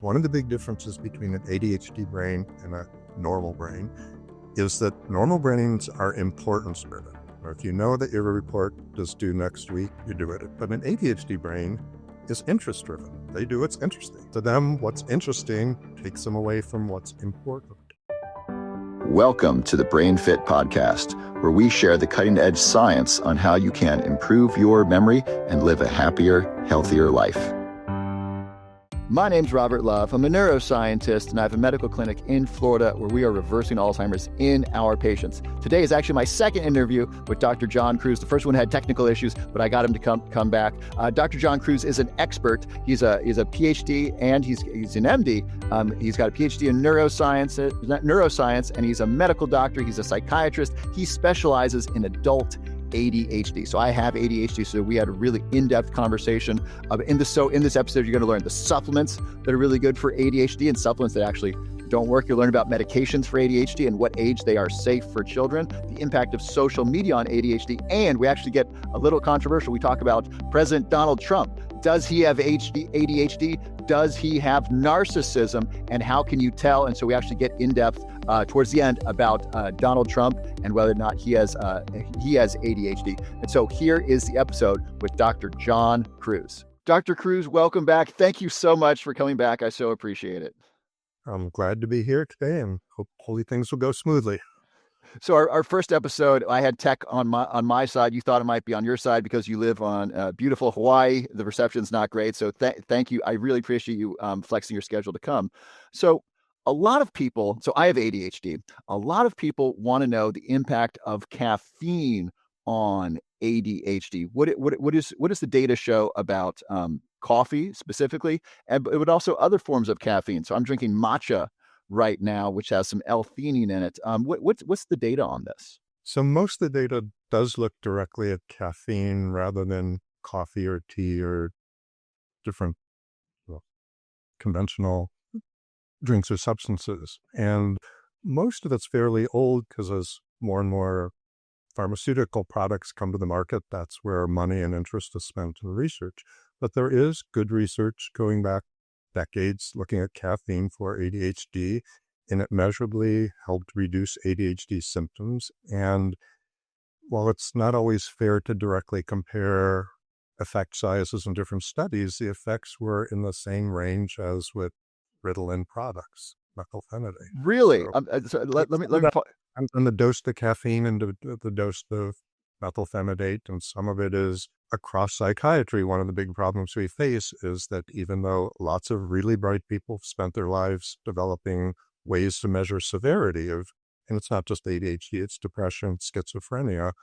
One of the big differences between an ADHD brain and a normal brain is that normal brains are importance driven. Or if you know that your report is due next week, you do it. But an ADHD brain is interest driven. They do what's interesting. To them, what's interesting takes them away from what's important. Welcome to the Brain Fit Podcast, where we share the cutting edge science on how you can improve your memory and live a happier, healthier life. My name's Robert Love. I'm a neuroscientist, and I have a medical clinic in Florida where we are reversing Alzheimer's in our patients. Today is actually my second interview with Dr. John Kruse. The first one had technical issues, but I got him to come back. Dr. John Kruse is an expert. He's a PhD and he's an MD. He's got a PhD in neuroscience, and he's a medical doctor. He's a psychiatrist. He specializes in adult ADHD. So I have ADHD, so we had a really in-depth conversation. In this episode, you're going to learn the supplements that are really good for ADHD and supplements that actually don't work. You'll learn about medications for ADHD and what age they are safe for children, the impact of social media on ADHD, and we actually get a little controversial. We talk about President Donald Trump. Does he have ADHD? Does he have narcissism? And how can you tell? And so we actually get in-depth towards the end about Donald Trump and whether or not he has ADHD. And so here is the episode with Dr. John Kruse. Dr. Kruse, welcome back. Thank you so much for coming back. I so appreciate it. I'm glad to be here today and hopefully things will go smoothly. So our first episode, I had tech on my side. You thought it might be on your side because you live on beautiful Hawaii. The reception's not great. So thank you. I really appreciate you flexing your schedule to come. So a lot of people, so I have ADHD. A lot of people want to know the impact of caffeine on ADHD. What does the data show about coffee specifically, but also other forms of caffeine? So I'm drinking matcha right now, which has some L-theanine in it. What's the data on this? So most of the data does look directly at caffeine rather than coffee or tea or different conventional drinks or substances. And most of it's fairly old because as more and more pharmaceutical products come to the market, that's where money and interest is spent in research. But there is good research going back decades looking at caffeine for ADHD, and it measurably helped reduce ADHD symptoms. And while it's not always fair to directly compare effect sizes in different studies, the effects were in the same range as with Ritalin products, methylphenidate. Really? So, let me. And the dose of caffeine and the dose of methylphenidate, and some of it is across psychiatry. One of the big problems we face is that even though lots of really bright people spent their lives developing ways to measure severity of, and it's not just ADHD, it's depression, schizophrenia,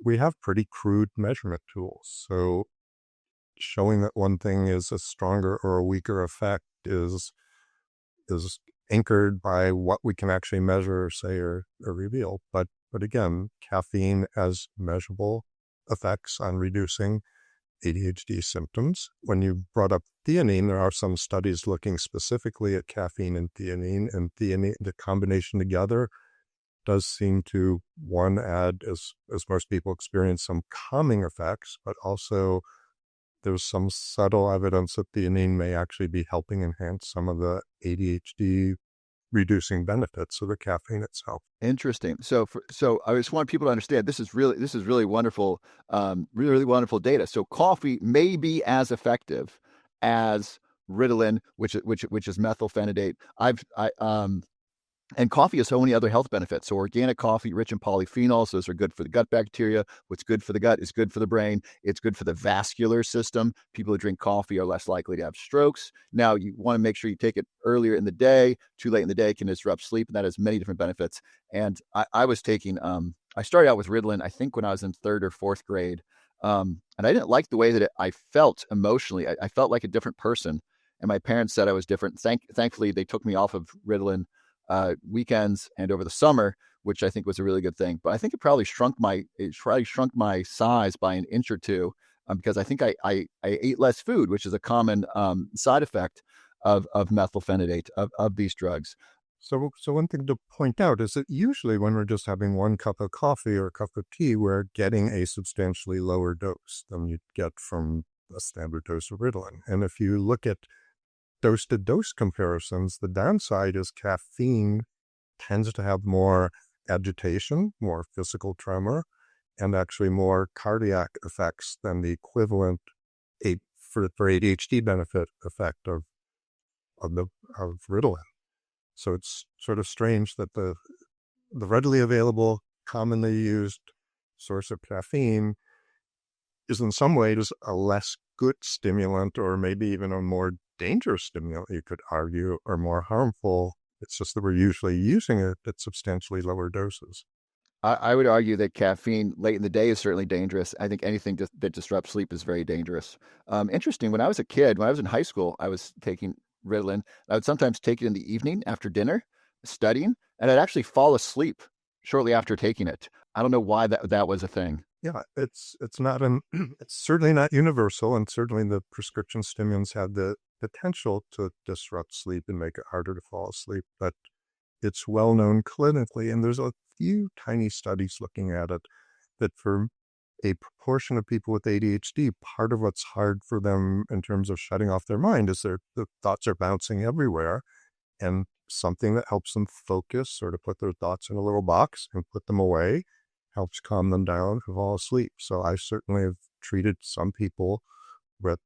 we have pretty crude measurement tools. So showing that one thing is a stronger or a weaker effect is anchored by what we can actually measure or say or reveal. But again, caffeine has measurable effects on reducing ADHD symptoms. When you brought up theanine, there are some studies looking specifically at caffeine and theanine, the combination together does seem to, one, add, as most people experience, some calming effects, but also there's some subtle evidence that theanine may actually be helping enhance some of the ADHD reducing benefits of the caffeine itself. Interesting. So I just want people to understand this is really wonderful, really wonderful data. So coffee may be as effective as Ritalin, which is methylphenidate. And coffee has so many other health benefits. So organic coffee, rich in polyphenols, those are good for the gut bacteria. What's good for the gut is good for the brain. It's good for the vascular system. People who drink coffee are less likely to have strokes. Now, you want to make sure you take it earlier in the day. Too late in the day can disrupt sleep, and that has many different benefits. And I was taking, I started out with Ritalin, I think when I was in third or fourth grade. And I didn't like the way that I felt emotionally. I felt like a different person. And my parents said I was different. Thankfully, they took me off of Ritalin weekends and over the summer, which I think was a really good thing. But I think it probably shrunk my size by an inch or two because I think I ate less food, which is a common side effect of methylphenidate, of these drugs. So one thing to point out is that usually when we're just having one cup of coffee or a cup of tea, we're getting a substantially lower dose than you'd get from a standard dose of Ritalin. And if you look at dose-to-dose comparisons, the downside is caffeine tends to have more agitation, more physical tremor, and actually more cardiac effects than the equivalent for ADHD benefit effect of Ritalin. So it's sort of strange that the readily available, commonly used source of caffeine is in some ways a less good stimulant, or maybe even a more dangerous stimulant, you could argue, or more harmful. It's just that we're usually using it at substantially lower doses. I would argue that caffeine late in the day is certainly dangerous. I think anything that disrupts sleep is very dangerous. Interesting. When I was a kid, when I was in high school, I was taking Ritalin. I would sometimes take it in the evening after dinner, studying, and I'd actually fall asleep shortly after taking it. I don't know why that was a thing. Yeah, it's not it's certainly not universal, and certainly the prescription stimulants have the potential to disrupt sleep and make it harder to fall asleep, but it's well known clinically, and there's a few tiny studies looking at it, that for a proportion of people with ADHD, part of what's hard for them in terms of shutting off their mind is the thoughts are bouncing everywhere, and something that helps them focus, sort of put their thoughts in a little box and put them away, helps calm them down to fall asleep. So I certainly have treated some people with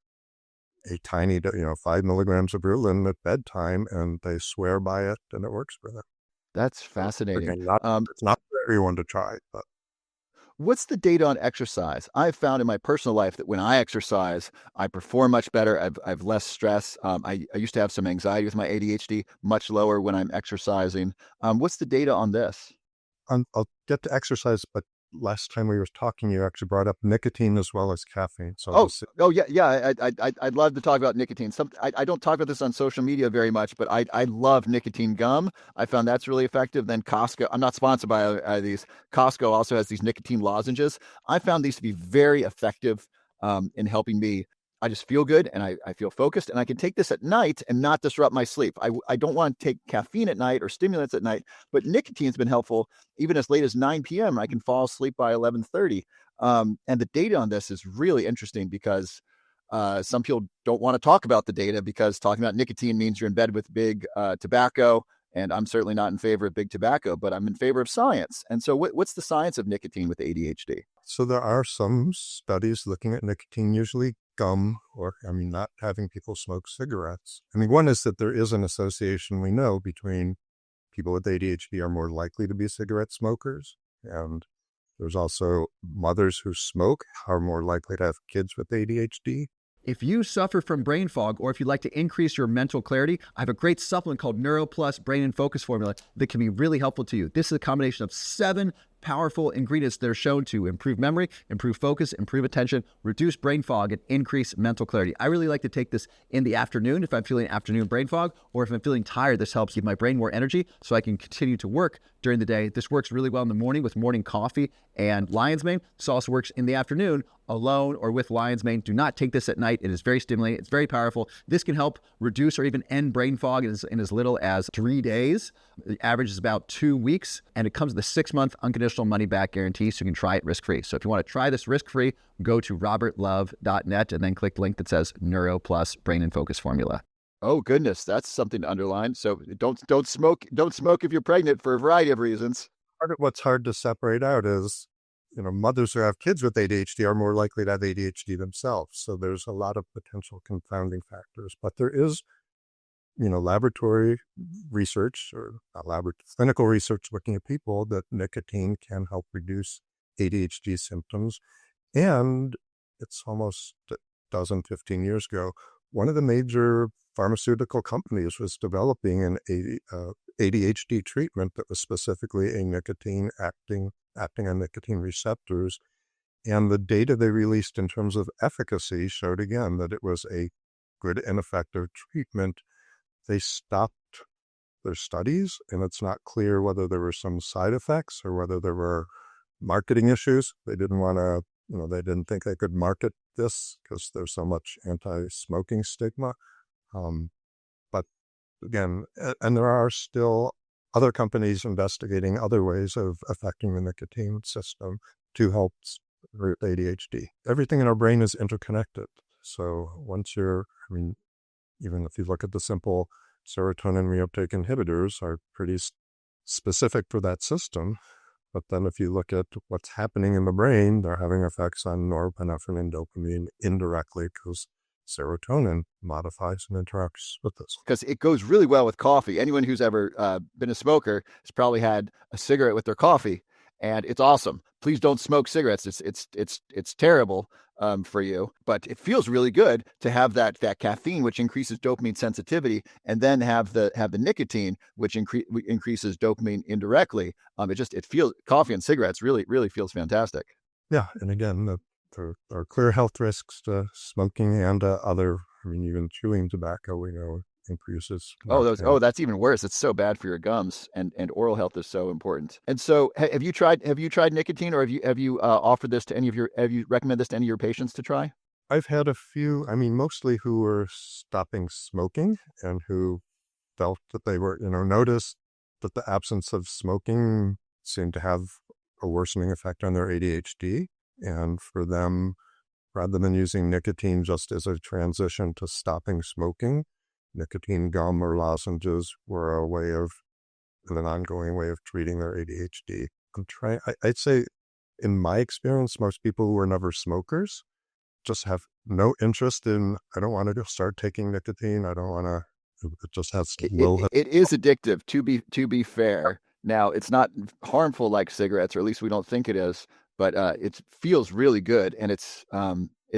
a tiny, 5 milligrams of Ritalin at bedtime, and they swear by it, and it works for them. That's fascinating. Again, it's not for everyone to try, but What's the data on exercise? I've found in my personal life that when I exercise, I perform much better. I've less stress. I used to have some anxiety with my ADHD, much lower when I'm exercising. What's the data on this? I'll get to exercise, but last time we were talking, you actually brought up nicotine as well as caffeine. So Yeah. I'd love to talk about nicotine. I don't talk about this on social media very much, but I love nicotine gum. I found that's really effective. Then Costco, I'm not sponsored by these. Costco also has these nicotine lozenges. I found these to be very effective in helping me. I just feel good, and I feel focused, and I can take this at night and not disrupt my sleep. I don't want to take caffeine at night or stimulants at night, but nicotine's been helpful. Even as late as 9 p.m., I can fall asleep by 11:30. And the data on this is really interesting because some people don't want to talk about the data because talking about nicotine means you're in bed with big tobacco. And I'm certainly not in favor of big tobacco, but I'm in favor of science. And so what's the science of nicotine with ADHD? So there are some studies looking at nicotine, usually gum, not having people smoke cigarettes. One is that there is an association we know between people with ADHD are more likely to be cigarette smokers. And there's also mothers who smoke are more likely to have kids with ADHD. If you suffer from brain fog, or if you'd like to increase your mental clarity, I have a great supplement called Neuro Plus Brain and Focus Formula that can be really helpful to you. This is a combination of 7 powerful ingredients that are shown to improve memory, improve focus, improve attention, reduce brain fog, and increase mental clarity. I really like to take this in the afternoon if I'm feeling afternoon brain fog, or if I'm feeling tired. This helps give my brain more energy so I can continue to work during the day. This works really well in the morning with morning coffee and lion's mane. This also works in the afternoon alone or with lion's mane. Do not take this at night. It is very stimulating. It's very powerful. This can help reduce or even end brain fog in as little as 3 days. The average is about 2 weeks, and it comes with a 6-month unconditional money back guarantee, so you can try it risk-free. So if you want to try this risk-free, go to robertlove.net and then click the link that says Neuro Plus Brain and Focus Formula. Oh goodness, that's something to underline. So don't smoke if you're pregnant for a variety of reasons. Part of what's hard to separate out is, mothers who have kids with ADHD are more likely to have ADHD themselves. So there's a lot of potential confounding factors, but there is, laboratory research, or not laboratory, clinical research looking at people that nicotine can help reduce ADHD symptoms. And it's almost a dozen, 15 years ago, one of the major pharmaceutical companies was developing an ADHD treatment that was specifically a nicotine acting on nicotine receptors. And the data they released in terms of efficacy showed again that it was a good and effective treatment. They stopped their studies, and it's not clear whether there were some side effects or whether there were marketing issues. They didn't want to, they didn't think they could market this because there's so much anti-smoking stigma. But again, and there are still other companies investigating other ways of affecting the nicotine system to help with ADHD. Everything in our brain is interconnected. So once even if you look at the simple serotonin reuptake inhibitors, are pretty specific for that system. But then if you look at what's happening in the brain, they're having effects on norepinephrine and dopamine indirectly because serotonin modifies and interacts with this. Because it goes really well with coffee. Anyone who's ever been a smoker has probably had a cigarette with their coffee, and it's awesome. Please don't smoke cigarettes. It's terrible for you, but it feels really good to have that caffeine, which increases dopamine sensitivity, and then have the nicotine, which increases dopamine indirectly. It feels, coffee and cigarettes really feels fantastic. Yeah, and again, there are clear health risks to smoking and other. I mean, even chewing tobacco, we know increases. That's even worse. It's so bad for your gums, and oral health is so important. And so, have you tried nicotine, or have you offered this to have you recommended this to any of your patients to try? I've had a few, I mean, mostly who were stopping smoking and who felt that they were, noticed that the absence of smoking seemed to have a worsening effect on their ADHD. And for them, rather than using nicotine just as a transition to stopping smoking, nicotine gum or lozenges were an ongoing way of treating their ADHD. I'd say, in my experience, most people who were never smokers just have no interest in, I don't want to start taking nicotine. I don't want to, it just has it is addictive, to be fair. Now, it's not harmful like cigarettes, or at least we don't think it is, but it feels really good, and it's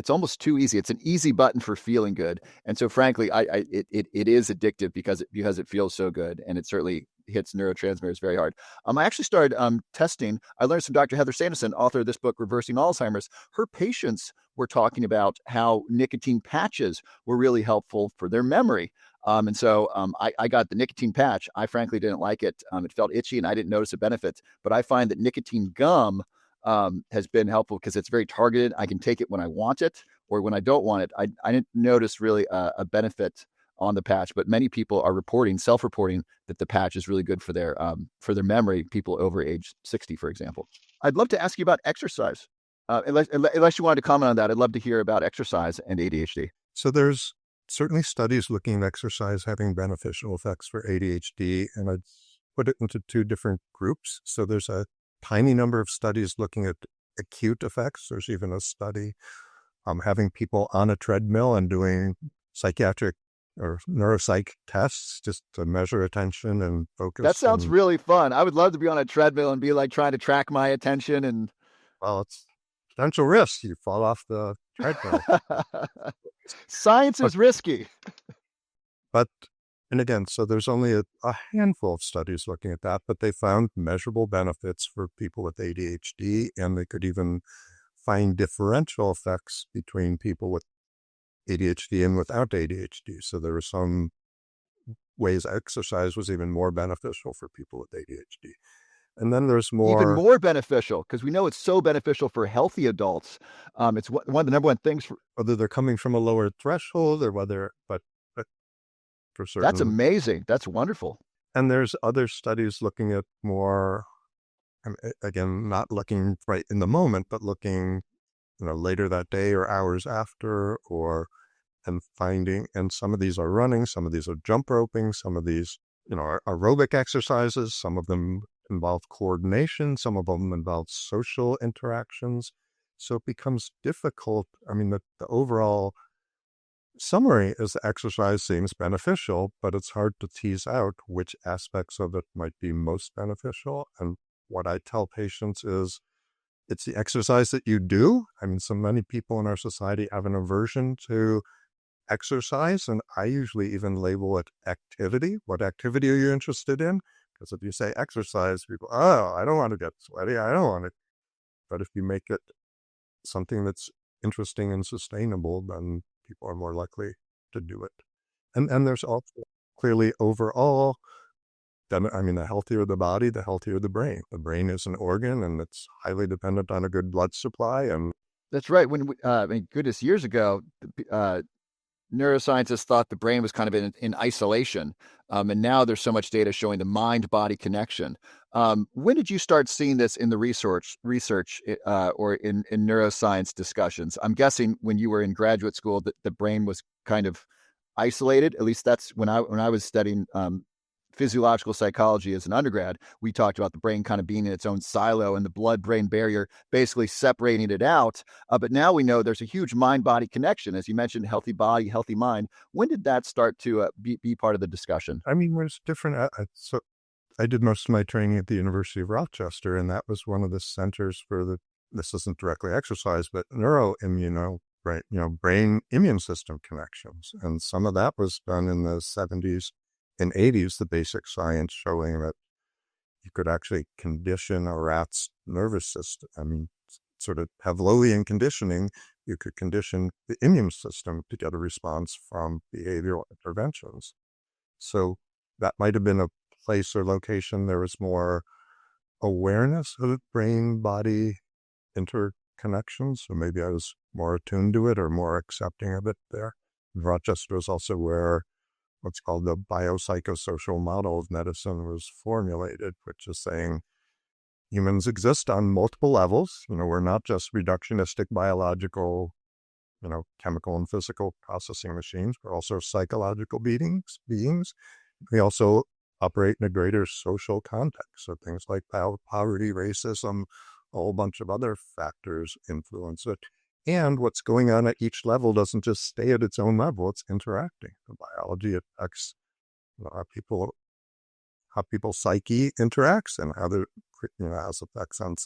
almost too easy. It's an easy button for feeling good, and so frankly, it is addictive because it feels so good, and it certainly hits neurotransmitters very hard. I actually started testing. I learned from Dr. Heather Sanderson, author of this book, Reversing Alzheimer's. Her patients were talking about how nicotine patches were really helpful for their memory. And so I got the nicotine patch. I frankly didn't like it. It felt itchy, and I didn't notice the benefits. But I find that nicotine gum has been helpful because it's very targeted. I can take it when I want it or when I don't want it. I didn't notice really a benefit on the patch, but many people are self-reporting that the patch is really good for their memory, people over age 60, for example. I'd love to ask you about exercise. Unless you wanted to comment on that, I'd love to hear about exercise and ADHD. So there's certainly studies looking at exercise having beneficial effects for ADHD, and I'd put it into two different groups. So there's a tiny number of studies looking at acute effects. There's even a study having people on a treadmill and doing psychiatric or neuropsych tests just to measure attention and focus. That sounds really fun. I would love to be on a treadmill and be like trying to track my attention. And well, it's potential risk. You fall off the treadmill. Science is risky. And again, so there's only a handful of studies looking at that, but they found measurable benefits for people with ADHD, and they could even find differential effects between people with ADHD and without ADHD. So there were some ways exercise was even more beneficial for people with ADHD. And then there's even more beneficial, because we know it's so beneficial for healthy adults. It's one of the number one things. Whether they're coming from a lower threshold or but for certain. That's amazing. That's wonderful. And there's other studies looking at more, again, not looking right in the moment, but looking, later that day or hours after, and finding, and some of these are running, some of these are jump roping, some of these, are aerobic exercises, some of them involve coordination, some of them involve social interactions. So it becomes difficult. I mean, the overall summary is the exercise seems beneficial, but it's hard to tease out which aspects of it might be most beneficial. And what I tell patients is it's the exercise that you do. I mean, so many people in our society have an aversion to exercise, and I usually even label it activity. What activity are you interested in? Because if you say exercise, people, I don't want to get sweaty. I don't want it. But if you make it something that's interesting and sustainable, then people are more likely to do it. And there's also clearly overall, the healthier the body, the healthier the brain. The brain is an organ, and it's highly dependent on a good blood supply. And that's right. When goodness, years ago, neuroscientists thought the brain was kind of in isolation, and now there's so much data showing the mind-body connection. When did you start seeing this in the research or in neuroscience discussions? I'm guessing when you were in graduate school that the brain was kind of isolated. At least that's when I was studying physiological psychology as an undergrad. We talked about the brain kind of being in its own silo and the blood-brain barrier basically separating it out. But now we know there's a huge mind-body connection. As you mentioned, healthy body, healthy mind. When did that start to be part of the discussion? I mean, there's different. So I did most of my training at the University of Rochester, and that was one of the centers for this isn't directly exercise, but neuroimmuno, right? Brain immune system connections. And some of that was done in the 70s and 80s, the basic science showing that you could actually condition a rat's nervous system. I mean, sort of Pavlovian conditioning, you could condition the immune system to get a response from behavioral interventions. So that might have been a place or location there was more awareness of brain-body interconnections, so maybe I was more attuned to it or more accepting of it there. Rochester was also where what's called the biopsychosocial model of medicine was formulated, which is saying humans exist on multiple levels. We're not just reductionistic biological, chemical and physical processing machines. We're also psychological beings. We also operate in a greater social context. So things like poverty, racism, a whole bunch of other factors influence it. And what's going on at each level doesn't just stay at its own level, it's interacting. The biology affects how people's psyche interacts and how has effects on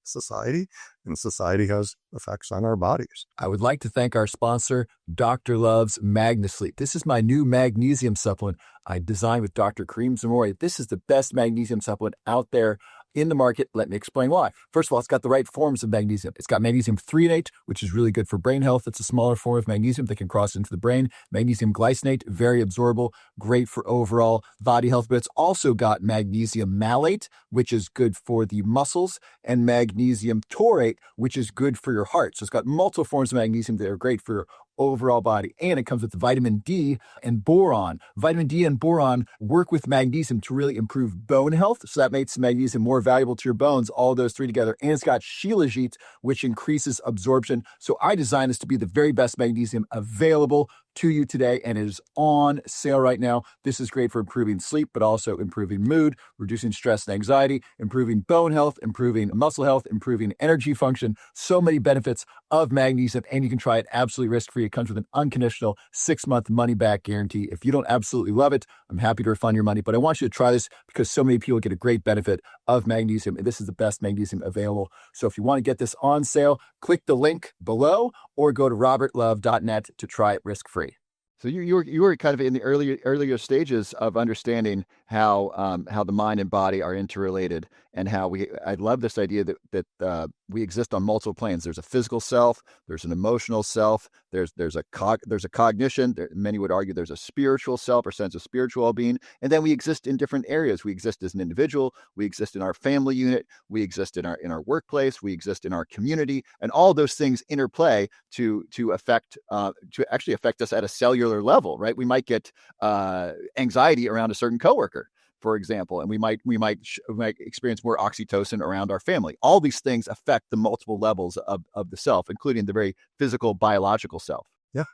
society, and society has effects on our bodies. I would like to thank our sponsor, Dr. Love's MagnaSleep. This is my new magnesium supplement I designed with Dr. Kareem Zamori. This is the best magnesium supplement out there in the market. Let me explain why. First of all, it's got the right forms of magnesium. It's got magnesium threonate, which is really good for brain health. It's a smaller form of magnesium that can cross into the brain. Magnesium glycinate, very absorbable, great for overall body health. But it's also got magnesium malate, which is good for the muscles, and magnesium taurate, which is good for your heart. So it's got multiple forms of magnesium that are great for your overall body. And it comes with vitamin D and boron. Vitamin D and boron work with magnesium to really improve bone health. So that makes magnesium more valuable to your bones, all those three together. And it's got shilajit, which increases absorption. So I designed this to be the very best magnesium available to you today, and it is on sale right now. This is great for improving sleep, but also improving mood, reducing stress and anxiety, improving bone health, improving muscle health, improving energy function. So many benefits of magnesium, and you can try it absolutely risk-free. It comes with an unconditional 6-month money-back guarantee. If you don't absolutely love it, I'm happy to refund your money, but I want you to try this because so many people get a great benefit of magnesium, and this is the best magnesium available. So if you want to get this on sale, click the link below or go to robertlove.net to try it risk-free. So you were kind of in the earlier stages of understanding how the mind and body are interrelated, and how I love this idea that we exist on multiple planes. There's a physical self, there's an emotional self, there's a cognition. Many would argue there's a spiritual self or sense of spiritual well-being, and then we exist in different areas. We exist as an individual, we exist in our family unit, we exist in our workplace, we exist in our community, and all those things interplay to actually affect us at a cellular level, right? We might get anxiety around a certain coworker, for example, and we might experience more oxytocin around our family. All these things affect the multiple levels of the self, including the very physical, biological self. Yeah,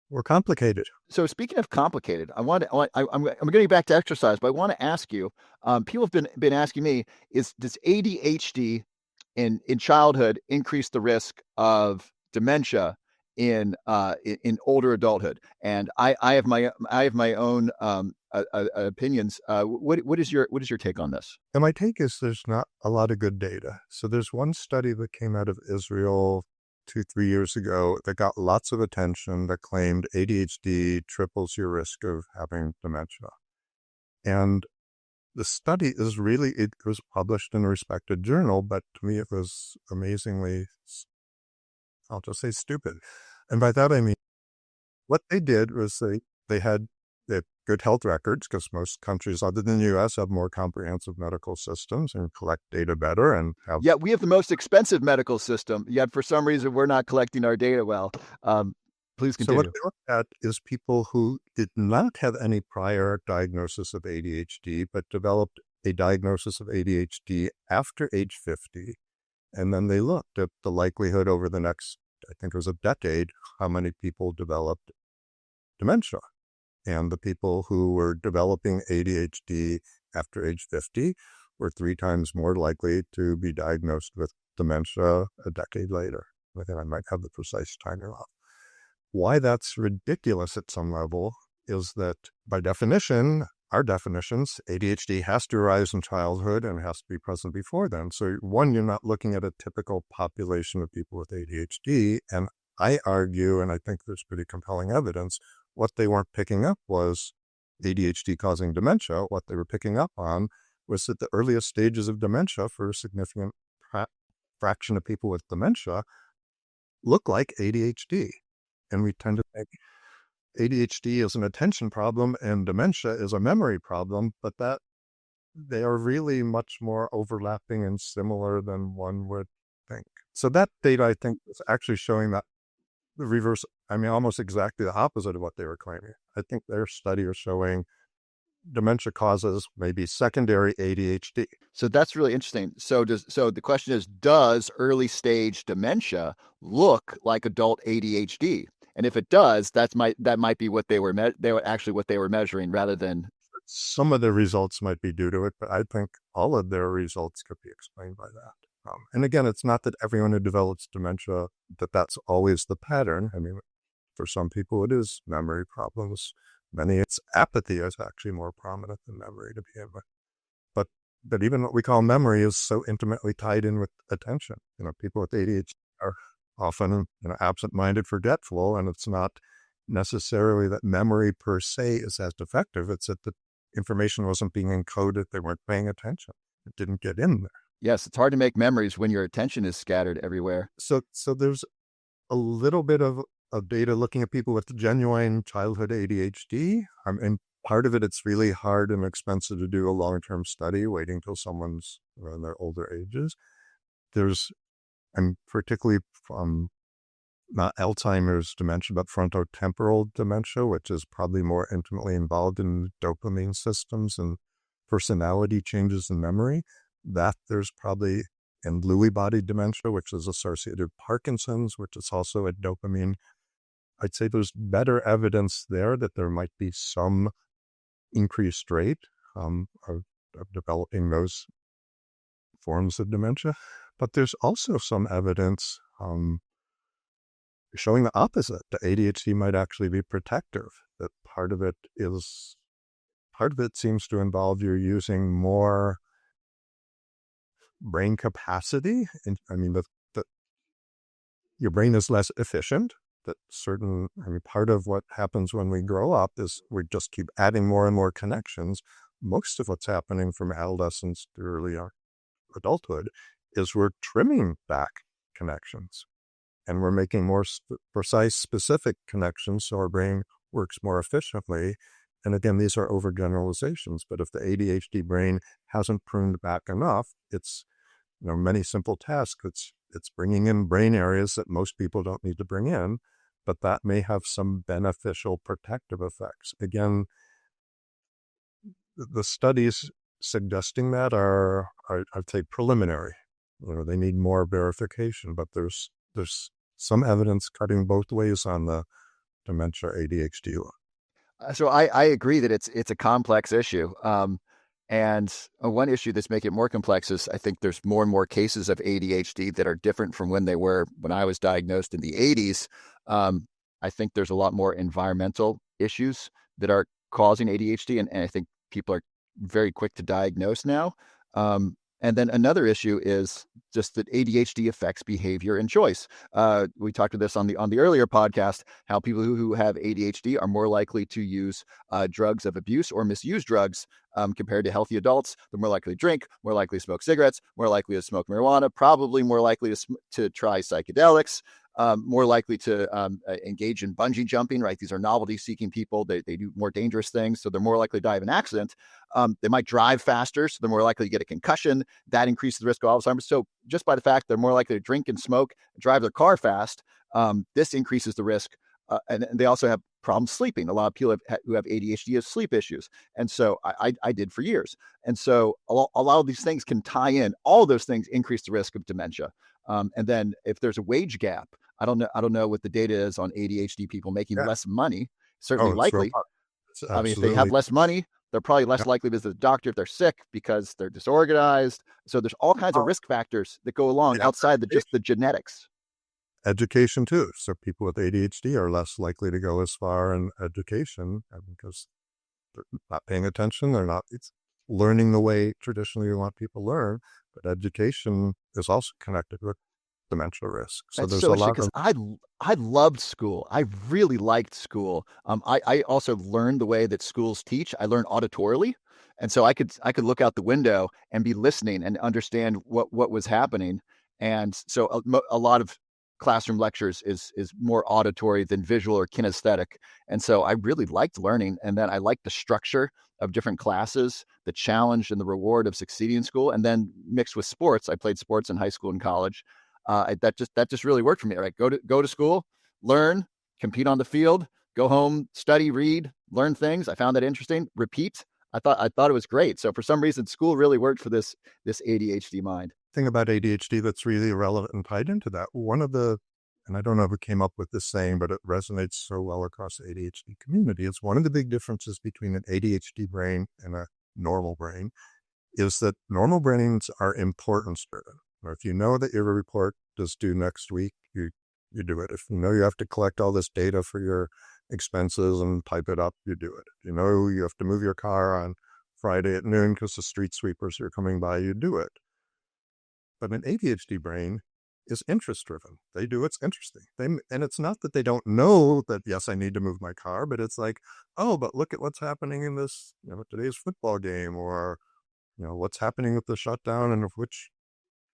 we're complicated. So speaking of complicated, I'm getting back to exercise, but I want to ask you. People have been asking me: does ADHD in childhood increase the risk of dementia in older adulthood? And I have my own opinions. What is your take on this? And my take is there's not a lot of good data. So there's one study that came out of Israel 2-3 years ago that got lots of attention that claimed ADHD triples your risk of having dementia. And the study it was published in a respected journal, but to me it was amazingly, I'll just say, stupid. And by that I mean, what they did was they had good health records, because most countries other than the U.S. have more comprehensive medical systems and collect data better. And we have the most expensive medical system, yet for some reason we're not collecting our data well. Please continue. So what they looked at is people who did not have any prior diagnosis of ADHD, but developed a diagnosis of ADHD after age 50. And then they looked at the likelihood over the next, I think it was a decade, how many people developed dementia. And the people who were developing ADHD after age 50 were 3 times more likely to be diagnosed with dementia a decade later. I think I might have the precise timing off. Why that's ridiculous at some level is that by definition, our definitions, ADHD has to arise in childhood and has to be present before then. So one, you're not looking at a typical population of people with ADHD. And I argue, and I think there's pretty compelling evidence, what they weren't picking up was ADHD causing dementia. What they were picking up on was that the earliest stages of dementia for a significant fraction of people with dementia look like ADHD. And we tend to think ADHD is an attention problem and dementia is a memory problem, but that they are really much more overlapping and similar than one would think. So that data, I think, is actually showing that the reverse, almost exactly the opposite of what they were claiming. I think their study is showing dementia causes maybe secondary ADHD. So that's really interesting. So the question is, does early stage dementia look like adult ADHD? And if it does, that might be what they were measuring rather than. Some of the results might be due to it, but I think all of their results could be explained by that. And again, it's not that everyone who develops dementia, that's always the pattern. For some people, it is memory problems. Many, it's apathy is actually more prominent than memory to begin with. But even what we call memory is so intimately tied in with attention. People with ADHD are often absent-minded, forgetful, and it's not necessarily that memory per se is as defective. It's that the information wasn't being encoded. They weren't paying attention. It didn't get in there. Yes, it's hard to make memories when your attention is scattered everywhere. So there's a little bit of data looking at people with genuine childhood ADHD. And part of it's really hard and expensive to do a long-term study, waiting till someone's in their older ages. And particularly from not Alzheimer's dementia, but frontotemporal dementia, which is probably more intimately involved in dopamine systems and personality changes in memory, that there's probably, and Lewy body dementia, which is associated with Parkinson's, which is also a dopamine. I'd say there's better evidence there that there might be some increased rate of developing those forms of dementia. But there's also some evidence showing the opposite. The ADHD might actually be protective, that part of it seems to involve you using more brain capacity. Your brain is less efficient. Part of what happens when we grow up is we just keep adding more and more connections. Most of what's happening from adolescence to early adulthood is we're trimming back connections and we're making more precise, specific connections so our brain works more efficiently. And again, these are overgeneralizations, but if the ADHD brain hasn't pruned back enough, it's many simple tasks. It's bringing in brain areas that most people don't need to bring in, but that may have some beneficial protective effects. Again, the studies suggesting that are I'd say preliminary. They need more verification, but there's some evidence cutting both ways on the dementia ADHD. So I agree that it's a complex issue. And one issue that's making it more complex is I think there's more and more cases of ADHD that are different from when they were when I was diagnosed in the 80s. I think there's a lot more environmental issues that are causing ADHD, and I think people are very quick to diagnose now. And then another issue is just that ADHD affects behavior and choice. We talked about this on the earlier podcast, how people who have ADHD are more likely to use drugs of abuse or misuse drugs compared to healthy adults. They're more likely to drink, more likely to smoke cigarettes, more likely to smoke marijuana, probably more likely to try psychedelics. More likely to engage in bungee jumping, right? These are novelty-seeking people. They do more dangerous things, so they're more likely to die of an accident. They might drive faster, so they're more likely to get a concussion. That increases the risk of Alzheimer's. So just by the fact they're more likely to drink and smoke, drive their car fast, this increases the risk. And they also have problems sleeping. A lot of people who have ADHD have sleep issues. And so I did for years. And so a lot of these things can tie in. All of those things increase the risk of dementia. And then if there's a wage gap, I don't know what the data is on ADHD people making less money. Certainly likely. It's I mean, if they have absolutely. less money, they're probably less Yep. likely to visit the doctor if they're sick because they're disorganized. So there's all kinds of Oh, risk factors that go along yeah. outside just the genetics. Education too. So people with ADHD are less likely to go as far in education because they're not paying attention. They're not, it's learning the way traditionally we want people to learn, but education is also connected with dementia risk. So That's there's so a interesting lot because of, I loved school. I really liked school. I also learned the way that schools teach. I learned auditorily, and so I could look out the window and be listening and understand what was happening. And so a lot of classroom lectures is more auditory than visual or kinesthetic. And so I really liked learning, and then I liked the structure of different classes, the challenge and the reward of succeeding in school, and then mixed with sports. I played sports in high school and college. That just really worked for me. Right, go to school, learn, compete on the field, go home, study, read, learn things. I found that interesting. Repeat. I thought it was great. So for some reason, school really worked for this ADHD mind. thing about ADHD that's really relevant and tied into that. One of the, and I don't know who came up with this saying, but it resonates so well across the ADHD community. It's one of the big differences between an ADHD brain and a normal brain is that normal brains are importance driven. Or if you know that your report is due next week, you do it. If you know you have to collect all this data for your expenses and type it up, you do it. If you know you have to move your car on Friday at noon because the street sweepers are coming by, you do it. But an ADHD brain is interest driven. They do what's interesting. And it's not that they don't know that, yes, I need to move my car, but it's like, oh, but look at what's happening in this, today's football game, or, what's happening with the shutdown and of which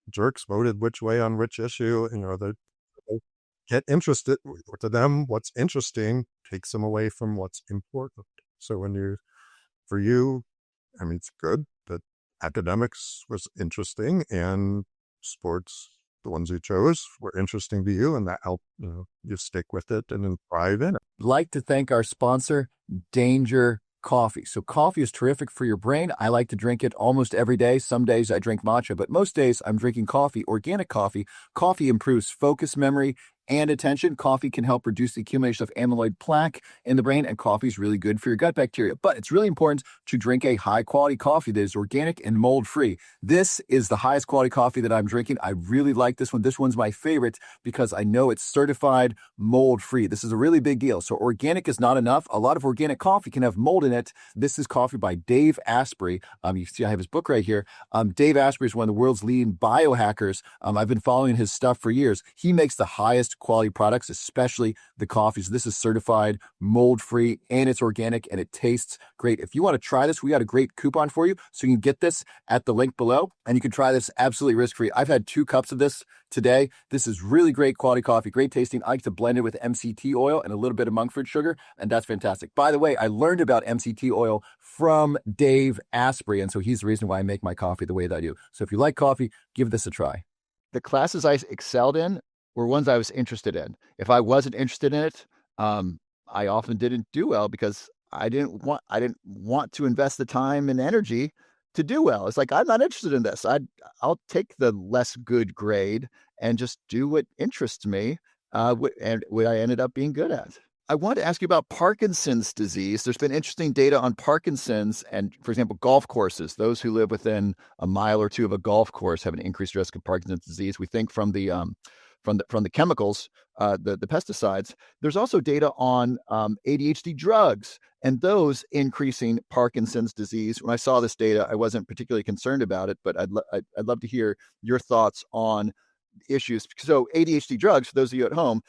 jerks voted which way on which issue. They get interested. To them, what's interesting takes them away from what's important. So for you, I mean, it's good that academics was interesting and sports, the ones you chose, were interesting to you, and that helped you stick with it and then thrive in it. Like to thank our sponsor, Danger Coffee. So coffee is terrific for your brain. I like to drink it almost every day. Some days I drink matcha, but most days I'm drinking coffee, organic coffee. Coffee improves focus, memory, and attention. Coffee can help reduce the accumulation of amyloid plaque in the brain, and coffee is really good for your gut bacteria. But it's really important to drink a high-quality coffee that is organic and mold-free. This is the highest quality coffee that I'm drinking. I really like this one. This one's my favorite because I know it's certified mold-free. This is a really big deal. So organic is not enough. A lot of organic coffee can have mold in it. This is coffee by Dave Asprey. You see I have his book right here. Dave Asprey is one of the world's leading biohackers. I've been following his stuff for years. He makes the highest quality products, especially the coffees. This is certified mold-free and it's organic and it tastes great. If you want to try this, we got a great coupon for you. So you can get this at the link below and you can try this absolutely risk-free. I've had 2 cups of this today. This is really great quality coffee, great tasting. I like to blend it with MCT oil and a little bit of monk fruit sugar, and that's fantastic. By the way, I learned about MCT oil from Dave Asprey, and so he's the reason why I make my coffee the way that I do. So if you like coffee, give this a try. The classes I excelled in were ones I was interested in. If I wasn't interested in it, I often didn't do well because I didn't want to invest the time and energy to do well. It's like, I'm not interested in this. I'll take the less good grade and just do what interests me, and what I ended up being good at. I want to ask you about Parkinson's disease. There's been interesting data on Parkinson's and, for example, golf courses. Those who live within a mile or 2 of a golf course have an increased risk of Parkinson's disease. We think from the chemicals, the pesticides. There's also data on ADHD drugs and those increasing Parkinson's disease. When I saw this data, I wasn't particularly concerned about it, but I'd love to hear your thoughts on issues. So ADHD drugs, for those of you at home,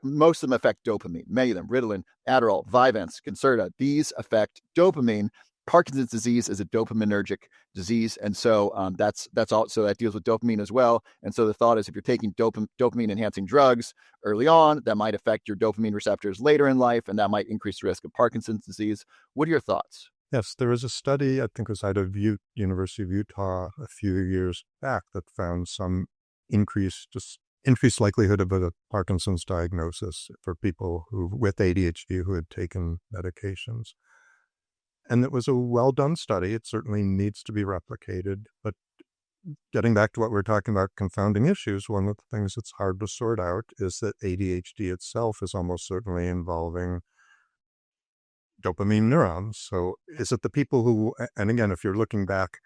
most of them affect dopamine. Many of them, Ritalin, Adderall, Vyvanse, Concerta, these affect dopamine. Parkinson's disease is a dopaminergic disease, and so that's all. So that deals with dopamine as well. And so the thought is, if you're taking dopamine enhancing drugs early on, that might affect your dopamine receptors later in life, and that might increase the risk of Parkinson's disease. What are your thoughts? Yes, there was a study, I think it was out of University of Utah a few years back, that found some increased likelihood of a Parkinson's diagnosis for people with ADHD who had taken medications. And it was a well-done study. It certainly needs to be replicated. But getting back to what we were talking about, confounding issues, one of the things that's hard to sort out is that ADHD itself is almost certainly involving dopamine neurons. So is it the people who, and again, if you're looking back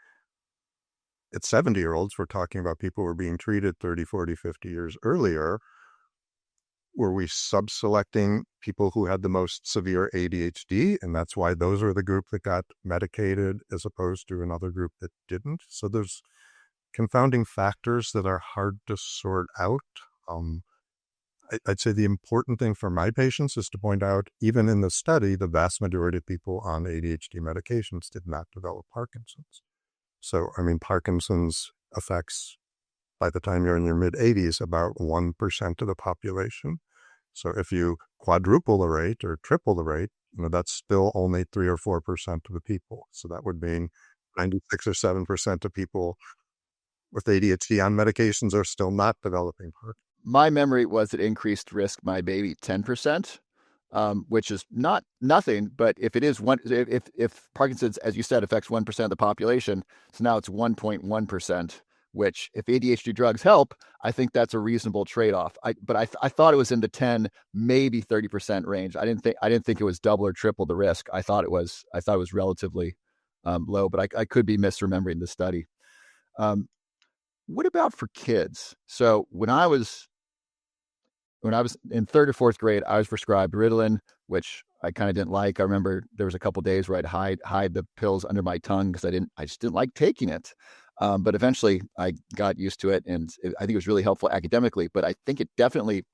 at 70-year-olds, we're talking about people who were being treated 30, 40, 50 years earlier. Were we sub-selecting people who had the most severe ADHD? And that's why those are the group that got medicated as opposed to another group that didn't. So there's confounding factors that are hard to sort out. I'd say the important thing for my patients is to point out, even in the study, the vast majority of people on ADHD medications did not develop Parkinson's. So, I mean, Parkinson's affects, by the time you're in your mid-80s, about 1% of the population. So if you quadruple the rate or triple the rate, that's still only 3 or 4% of the people. So that would mean 96 or 7% of people with ADHD on medications are still not developing Parkinson's. My memory was it increased risk by maybe 10%, which is not nothing. But if it is if Parkinson's, as you said, affects 1% of the population, so now it's 1.1%. Which, if ADHD drugs help, I think that's a reasonable trade-off. But I thought it was in the 10, maybe 30% range. I didn't think it was double or triple the risk. I thought it was relatively low, but I could be misremembering the study. What about for kids? So when I was in third or fourth grade, I was prescribed Ritalin, which I kind of didn't like. I remember there was a couple of days where I'd hide the pills under my tongue because I just didn't like taking it. But eventually I got used to it, and I think it was really helpful academically, but I think it definitely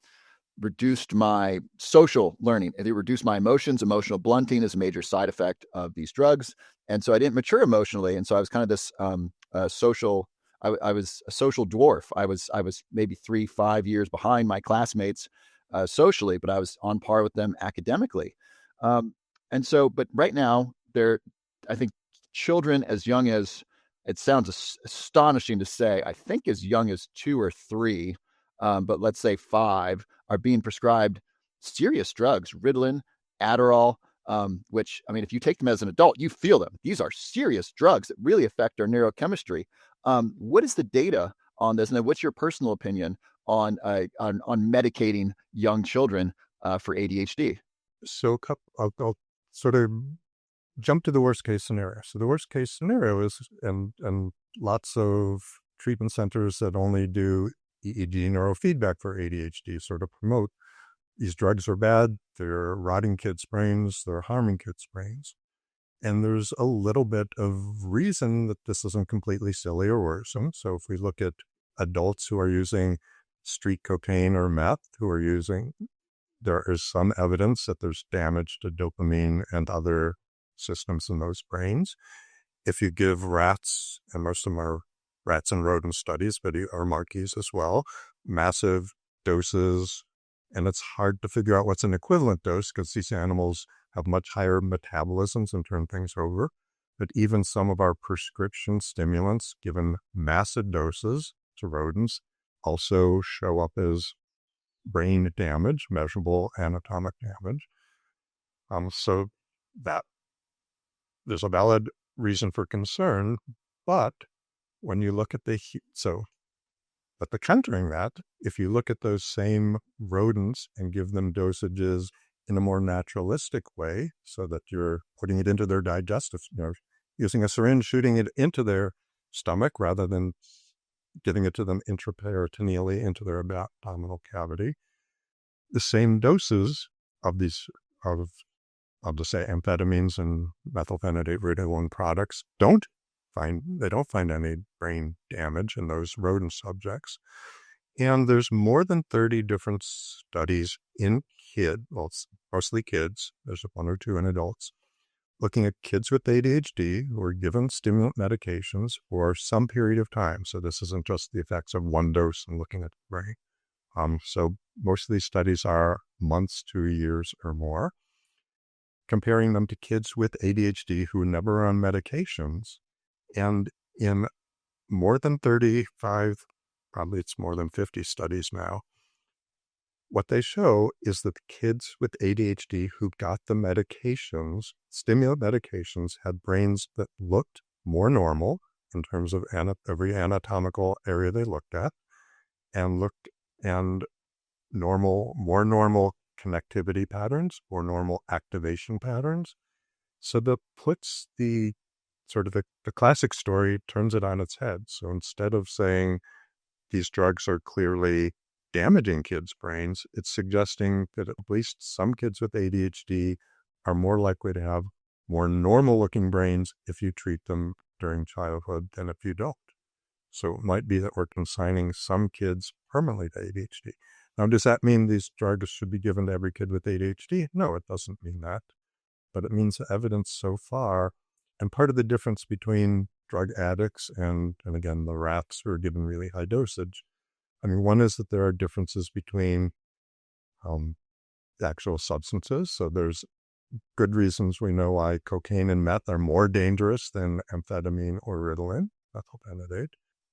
reduced my social learning. It reduced my emotions. Emotional blunting is a major side effect of these drugs. And so I didn't mature emotionally. And so I was kind of this social, I was a social dwarf. I was maybe 3-5 years behind my classmates socially, but I was on par with them academically. And so, but right now, I think children as young as, it sounds astonishing to say, I think as young as 2 or 3, but let's say 5, are being prescribed serious drugs, Ritalin, Adderall, which, I mean, if you take them as an adult, you feel them. These are serious drugs that really affect our neurochemistry. What is the data on this? And what's your personal opinion on medicating young children for ADHD? So I'll sort of jump to the worst case scenario. So the worst case scenario is, and lots of treatment centers that only do EEG neurofeedback for ADHD sort of promote these drugs are bad, they're rotting kids' brains, they're harming kids' brains. And there's a little bit of reason that this isn't completely silly or worrisome. So if we look at adults who are using street cocaine or meth, there is some evidence that there's damage to dopamine and other systems in those brains. If you give rats, and most of them are rats and rodent studies, but are monkeys as well, massive doses, and it's hard to figure out what's an equivalent dose because these animals have much higher metabolisms and turn things over. But even some of our prescription stimulants given massive doses to rodents also show up as brain damage, measurable anatomic damage. So that there's a valid reason for concern, but when you look at but countering that, if you look at those same rodents and give them dosages in a more naturalistic way, so that you're putting it into their digestive, using a syringe, shooting it into their stomach rather than giving it to them intraperitoneally into their abdominal cavity, the same doses of these, I'll just say amphetamines and methylphenidate Ritalin products don't find any brain damage in those rodent subjects. And there's more than 30 different studies in mostly kids, there's 1 or 2 in adults, looking at kids with ADHD who are given stimulant medications for some period of time. So this isn't just the effects of one dose and looking at the brain. So most of these studies are months to years or more, comparing them to kids with ADHD who never are on medications. And in more than 35, probably it's more than 50 studies now, what they show is that kids with ADHD who got the medications, stimulant medications, had brains that looked more normal in terms of every anatomical area they looked at, and more normal connectivity patterns or normal activation patterns, So that puts the sort of the classic story, turns it on its head. So instead of saying these drugs are clearly damaging kids' brains, it's suggesting that at least some kids with ADHD are more likely to have more normal-looking brains if you treat them during childhood than if you don't. So it might be that we're consigning some kids permanently to ADHD. Now, does that mean these drugs should be given to every kid with ADHD? No, it doesn't mean that. But it means the evidence so far, and part of the difference between drug addicts and again, the rats who are given really high dosage, I mean, one is that there are differences between the actual substances. So there's good reasons we know why cocaine and meth are more dangerous than amphetamine or Ritalin, methylphenidate.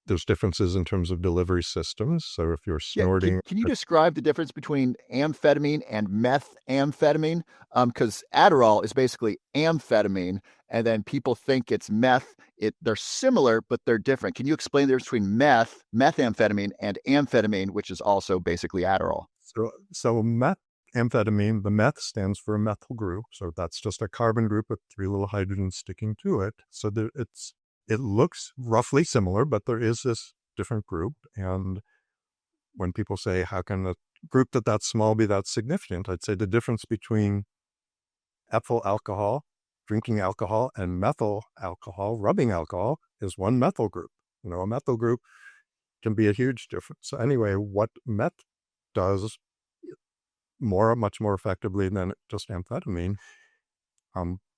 There's differences in terms of delivery systems. So if you're snorting... Can you describe the difference between amphetamine and methamphetamine? Because Adderall is basically amphetamine, and then people think it's meth. They're similar, but they're different. Can you explain the difference between methamphetamine, and amphetamine, which is also basically Adderall? So methamphetamine, the meth stands for a methyl group. So that's just a carbon group with 3 little hydrogens sticking to it. So it looks roughly similar, but there is this different group. And when people say, how can a group that's small be that significant? I'd say the difference between ethyl alcohol, drinking alcohol, and methyl alcohol, rubbing alcohol, is one methyl group. A methyl group can be a huge difference. So anyway, what meth does much more effectively than just amphetamine,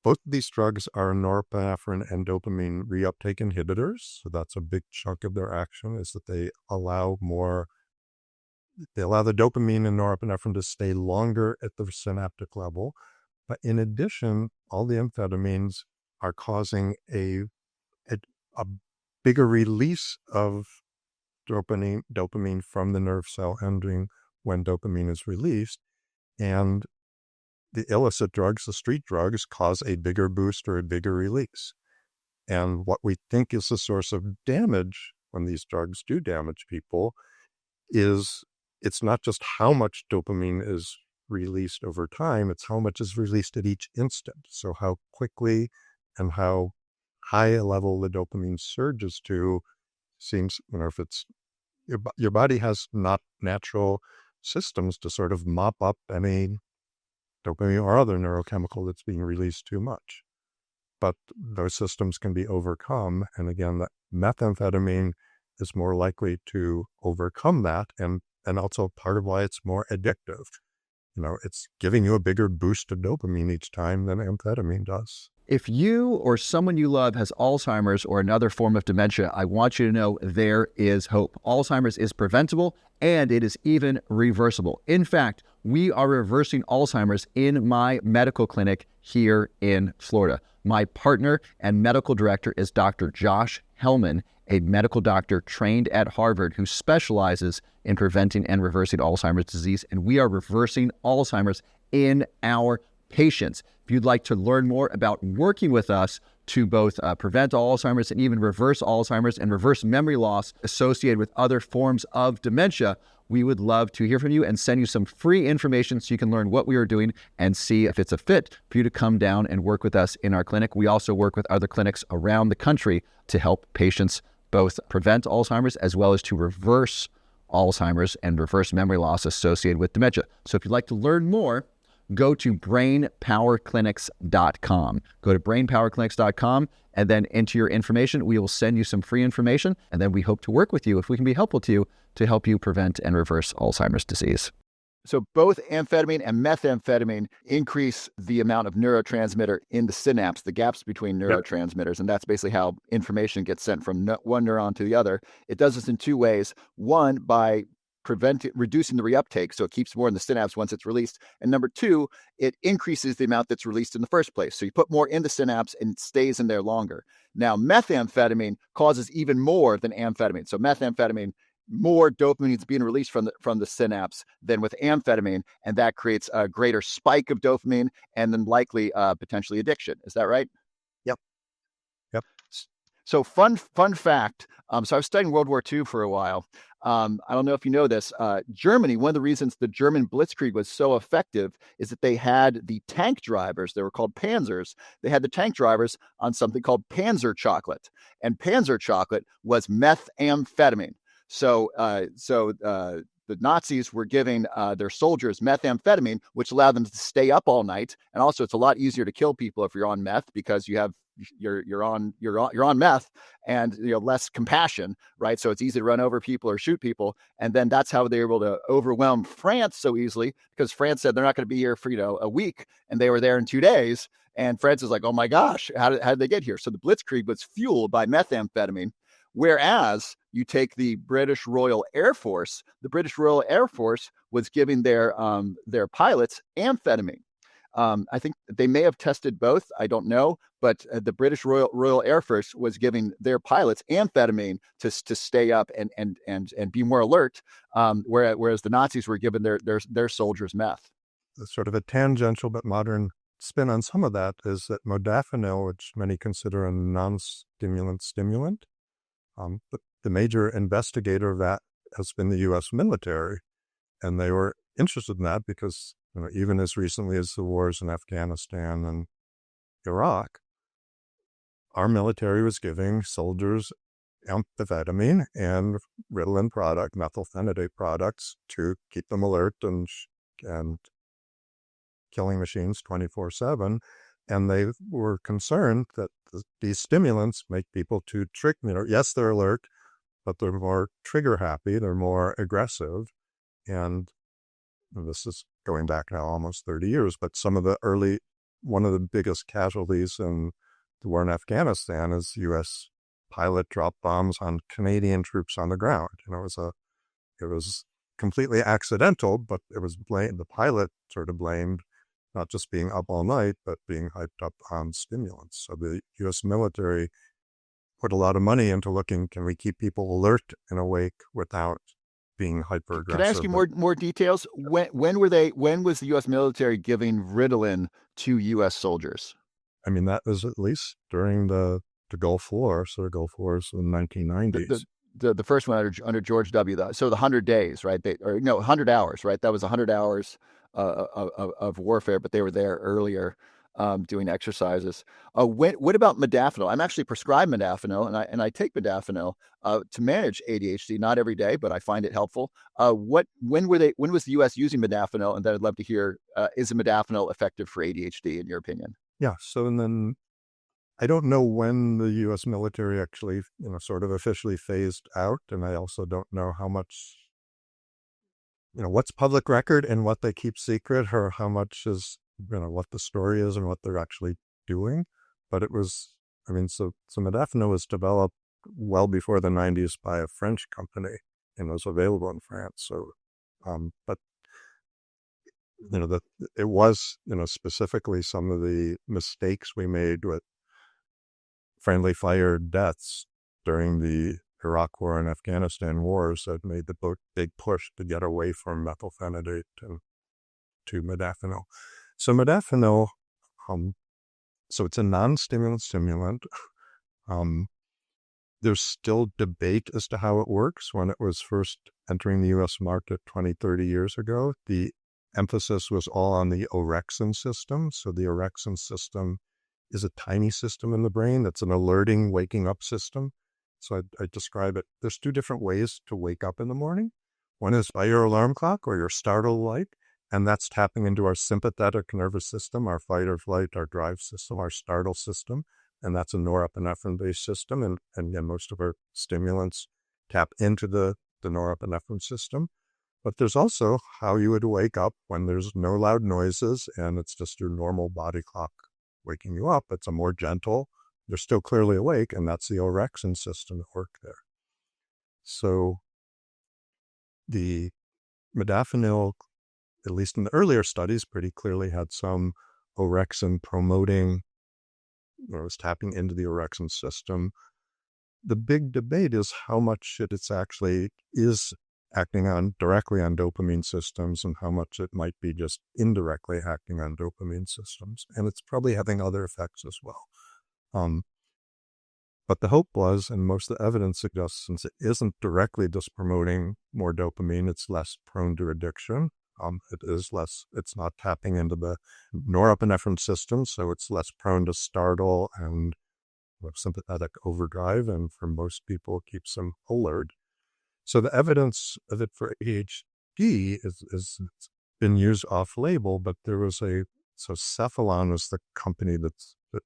both of these drugs are norepinephrine and dopamine reuptake inhibitors. So that's a big chunk of their action, is that they allow the dopamine and norepinephrine to stay longer at the synaptic level. But in addition, all the amphetamines are causing a bigger release of dopamine from the nerve cell ending when dopamine is released. And the illicit drugs, the street drugs, cause a bigger boost or a bigger release. And what we think is the source of damage when these drugs do damage people is it's not just how much dopamine is released over time, it's how much is released at each instant. So how quickly and how high a level the dopamine surges to seems, if it's your body has not natural systems to sort of mop up any dopamine or other neurochemical that's being released too much. But those systems can be overcome. And again, that methamphetamine is more likely to overcome that. And also part of why it's more addictive. It's giving you a bigger boost of dopamine each time than amphetamine does. If you or someone you love has Alzheimer's or another form of dementia, I want you to know there is hope. Alzheimer's is preventable and it is even reversible. In fact, we are reversing Alzheimer's in my medical clinic here in Florida. My partner and medical director is Dr. Josh Hellman, a medical doctor trained at Harvard who specializes in preventing and reversing Alzheimer's disease, and we are reversing Alzheimer's in our patients. If you'd like to learn more about working with us to both prevent Alzheimer's and even reverse Alzheimer's and reverse memory loss associated with other forms of dementia, we would love to hear from you and send you some free information so you can learn what we are doing and see if it's a fit for you to come down and work with us in our clinic. We also work with other clinics around the country to help patients both prevent Alzheimer's as well as to reverse Alzheimer's and reverse memory loss associated with dementia. So if you'd like to learn more, go to brainpowerclinics.com. Go to brainpowerclinics.com and then enter your information. We will send you some free information, and then we hope to work with you if we can be helpful to you to help you prevent and reverse Alzheimer's disease. So both amphetamine and methamphetamine increase the amount of neurotransmitter in the synapse, the gaps between neurotransmitters. And that's basically how information gets sent from one neuron to the other. It does this in two ways. One, by reducing the reuptake, so it keeps more in the synapse once it's released. And number two, it increases the amount that's released in the first place. So you put more in the synapse and it stays in there longer. Now, methamphetamine causes even more than amphetamine. So methamphetamine, more dopamine is being released from the synapse than with amphetamine, and that creates a greater spike of dopamine and then likely potentially addiction. Is that right? Yep. So fun fact. So I was studying World War II for a while. I don't know if you know this. Germany, one of the reasons the German Blitzkrieg was so effective is that they had the tank drivers. They were called Panzers. They had the tank drivers on something called Panzer chocolate, and Panzer chocolate was methamphetamine. So the Nazis were giving their soldiers methamphetamine, which allowed them to stay up all night. And also, it's a lot easier to kill people if you're on meth because you're on meth, and less compassion, right? So it's easy to run over people or shoot people. And then that's how they were able to overwhelm France so easily, because France said they're not going to be here for a week, and they were there in 2 days. And France is like, oh my gosh, how did they get here? So the Blitzkrieg was fueled by methamphetamine. Whereas you take the British Royal Air Force, the British Royal Air Force was giving their pilots amphetamine. I think they may have tested both. I don't know, but the British Royal Air Force was giving their pilots amphetamine to stay up and be more alert, whereas the Nazis were giving their soldiers meth. Sort of a tangential but modern spin on some of that is that modafinil, which many consider a non-stimulant stimulant, the major investigator of that has been the U.S. military, and they were interested in that because even as recently as the wars in Afghanistan and Iraq, our military was giving soldiers amphetamine and Ritalin methylphenidate products to keep them alert and killing machines 24/7. And they were concerned that these stimulants make people too yes, they're alert, but they're more trigger happy, they're more aggressive. And this is going back now almost 30 years, but one of the biggest casualties in the war in Afghanistan is U.S. pilot dropped bombs on Canadian troops on the ground. It was completely accidental, but the pilot sort of blamed not just being up all night, but being hyped up on stimulants. So the U.S. military put a lot of money into looking, can we keep people alert and awake without being hyper aggressive? Can I ask you more details? When was the U.S. military giving Ritalin to U.S. soldiers? I mean, that was at least during the Gulf War. So the Gulf Wars in the 1990s. The first one under George W. So the 100 days, right? 100 hours, right? That was 100 hours of warfare, but they were there earlier doing exercises. What about modafinil? I'm actually prescribed modafinil, and I take modafinil to manage ADHD, not every day, but I find it helpful. When was the U.S. using modafinil? And then I'd love to hear, is modafinil effective for ADHD in your opinion? Yeah. So, and then I don't know when the U.S. military actually, sort of officially phased out. And I also don't know how much, what's public record and what they keep secret, or how much is, what the story is and what they're actually doing. But it was, so modafinil was developed well before the 90s by a French company and was available in France. So, but it was, specifically some of the mistakes we made with friendly fire deaths during the Iraq War and Afghanistan wars that made the big push to get away from methylphenidate and to modafinil. So modafinil, so it's a non-stimulant stimulant. There's still debate as to how it works. When it was first entering the U.S. market 20, 30 years ago, the emphasis was all on the orexin system. So the orexin system is a tiny system in the brain that's an alerting, waking up system. So I describe it. There's two different ways to wake up in the morning. One is by your alarm clock or your startle light, and that's tapping into our sympathetic nervous system, our fight or flight, our drive system, our startle system, and that's a norepinephrine-based system, and most of our stimulants tap into the norepinephrine system. But there's also how you would wake up when there's no loud noises and it's just your normal body clock waking you up. It's a more gentle, you're still clearly awake, and that's the orexin system at work there. So the modafinil, at least in the earlier studies, pretty clearly had some orexin promoting, or was tapping into the orexin system. The big debate is how much it's actually is acting directly on dopamine systems and how much it might be just indirectly acting on dopamine systems. And it's probably having other effects as well. But the hope was, and most of the evidence suggests, since it isn't directly just promoting more dopamine, it's less prone to addiction. It's not tapping into the norepinephrine system, so it's less prone to startle and sympathetic overdrive, and for most people, it keeps them alert. So the evidence of it for ADHD is been used off-label, but there was so Cephalon was the company that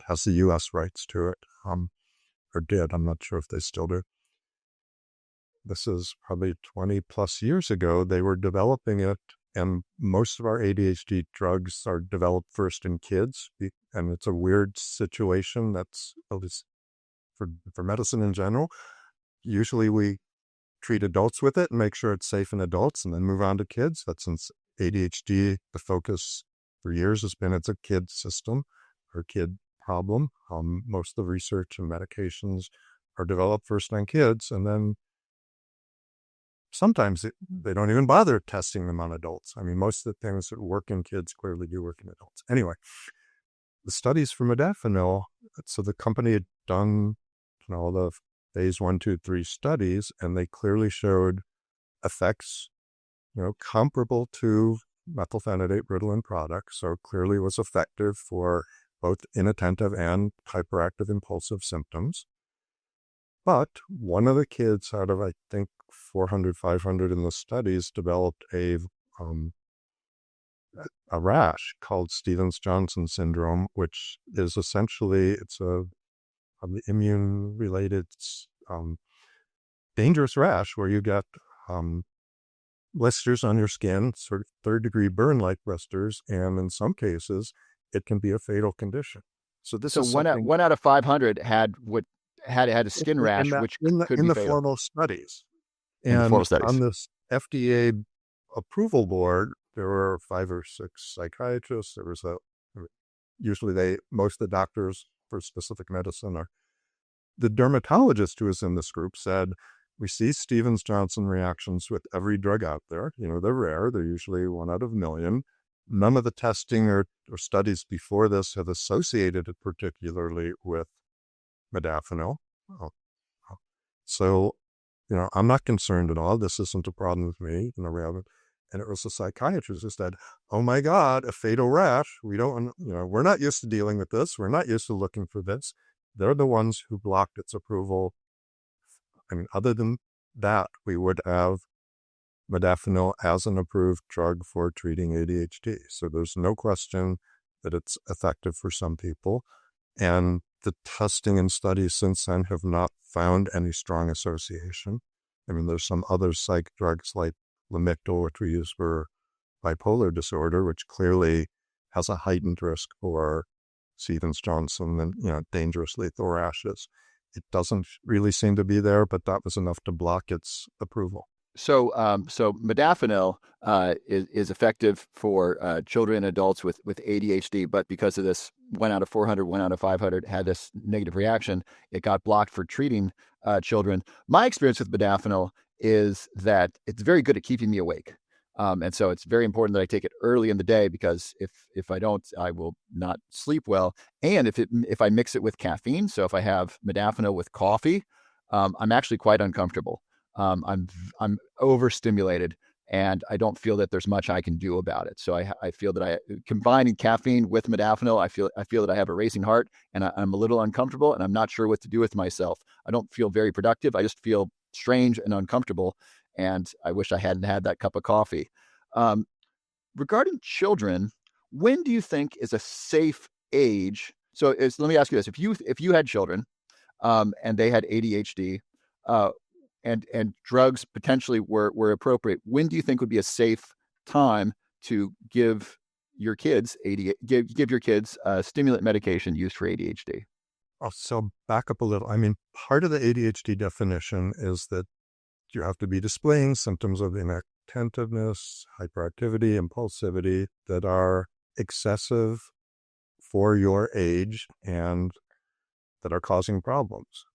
has the U.S. rights to it, or did. I'm not sure if they still do. This is probably 20 plus years ago. They were developing it, and most of our ADHD drugs are developed first in kids, and it's a weird situation that's, at least for medicine in general. Usually we treat adults with it and make sure it's safe in adults and then move on to kids. But since ADHD, the focus for years has been it's a kid system or kid problem. Most of the research and medications are developed first on kids, and then sometimes they don't even bother testing them on adults. I mean, most of the things that work in kids clearly do work in adults. Anyway, the studies for modafinil, so the company had done all the phase 1, 2, 3 studies, and they clearly showed effects, comparable to methylphenidate Ritalin products. So clearly was effective for both inattentive and hyperactive impulsive symptoms. But one of the kids out of, I think, 400, 500 in the studies developed a rash called Stevens-Johnson syndrome, which is essentially, it's an immune-related dangerous rash where you get blisters on your skin, sort of third-degree burn-like blisters, and in some cases, it can be a fatal condition. So this is one out of 500 had a skin rash, which could be in the fatal. formal studies. In the formal studies. On this FDA approval board, there were 5 or 6 psychiatrists. There was most of the doctors for specific medicine are. The dermatologist who was in this group said, we see Stevens-Johnson reactions with every drug out there. They're rare. They're usually 1 out of a million. None of the testing or studies before this have associated it particularly with modafinil. So, I'm not concerned at all. This isn't a problem with me. And it was a psychiatrist who said, oh my God, a fatal rash. We don't, we're not used to dealing with this. We're not used to looking for this. They're the ones who blocked its approval. I mean, other than that, we would have modafinil as an approved drug for treating ADHD. So there's no question that it's effective for some people. And the testing and studies since then have not found any strong association. I mean, there's some other psych drugs like Lamictal, which we use for bipolar disorder, which clearly has a heightened risk for Stevens-Johnson and, dangerous lethal rashes. It doesn't really seem to be there, but that was enough to block its approval. So modafinil is effective for children and adults with ADHD, but because of this 1 out of 400, 1 out of 500 had this negative reaction, it got blocked for treating children. My experience with modafinil is that it's very good at keeping me awake. And so it's very important that I take it early in the day, because if I don't, I will not sleep well. And if I mix it with caffeine, so if I have modafinil with coffee, I'm actually quite uncomfortable. I'm overstimulated, and I don't feel that there's much I can do about it. So I feel that combining caffeine with modafinil, I feel that I have a racing heart, and I'm a little uncomfortable, and I'm not sure what to do with myself. I don't feel very productive. I just feel strange and uncomfortable, and I wish I hadn't had that cup of coffee. Regarding children, when do you think is a safe age? So let me ask you this: if you had children, and they had ADHD, and drugs potentially were appropriate, when do you think would be a safe time to give your kids stimulant medication used for ADHD? So back up a little. I mean, part of the ADHD definition is that you have to be displaying symptoms of inattentiveness, hyperactivity, impulsivity that are excessive for your age and that are causing problems.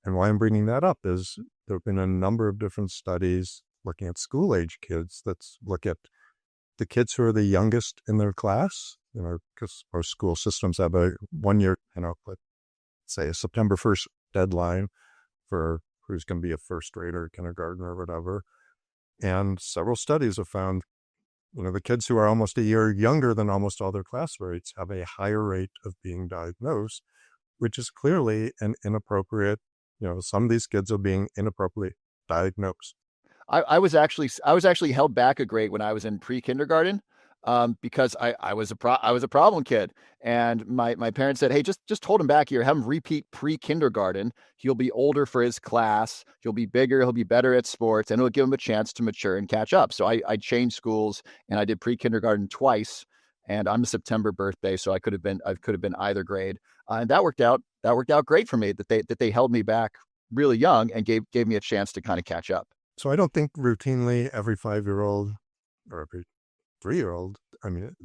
And why I'm bringing that up is there have been a number of different studies looking at school-age kids that look at the kids who are the youngest in their class, because our school systems have a 1 year, say, a September 1st deadline for who's going to be a first grader, kindergarten, or whatever. And several studies have found, the kids who are almost a year younger than almost all their classmates have a higher rate of being diagnosed, which is clearly an inappropriate, some of these kids are being inappropriately diagnosed. I was actually held back a grade when I was in pre-kindergarten, because I was a problem kid, and my parents said, "Hey, just hold him back here. Have him repeat pre-kindergarten. He'll be older for his class. He'll be bigger. He'll be better at sports, and it'll give him a chance to mature and catch up." So I changed schools, and I did pre-kindergarten twice. And I'm a September birthday, so I could have been either grade, and that worked out. That worked out great for me. That they held me back really young and gave me a chance to kind of catch up. So I don't think routinely every 5-year-old or every 3-year-old,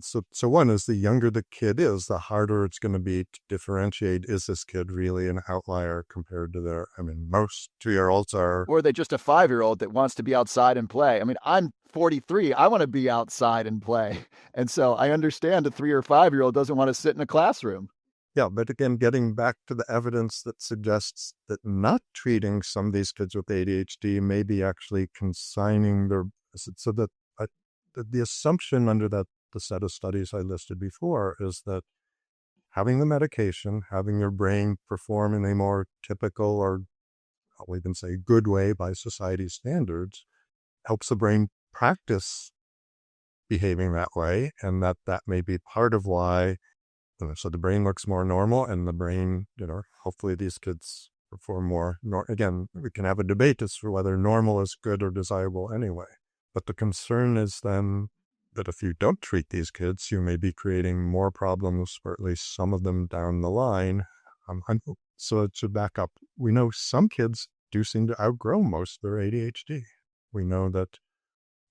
so one is, the younger the kid is, the harder it's going to be to differentiate, is this kid really an outlier compared to most 2-year-olds are. Or are they just a 5-year-old that wants to be outside and play? I'm 43. I want to be outside and play. And so I understand a 3 or 5-year-old doesn't want to sit in a classroom. Yeah, but again, getting back to the evidence that suggests that not treating some of these kids with ADHD may be actually consigning so that the assumption under the set of studies I listed before is that having the medication, having your brain perform in a more typical, or I'll even say good way by society's standards, helps the brain practice behaving that way, and that may be part of why. So the brain looks more normal, and the brain, hopefully these kids perform more. Again, we can have a debate as to whether normal is good or desirable anyway. But the concern is then that if you don't treat these kids, you may be creating more problems for at least some of them down the line. So to back up, we know some kids do seem to outgrow most of their ADHD. We know that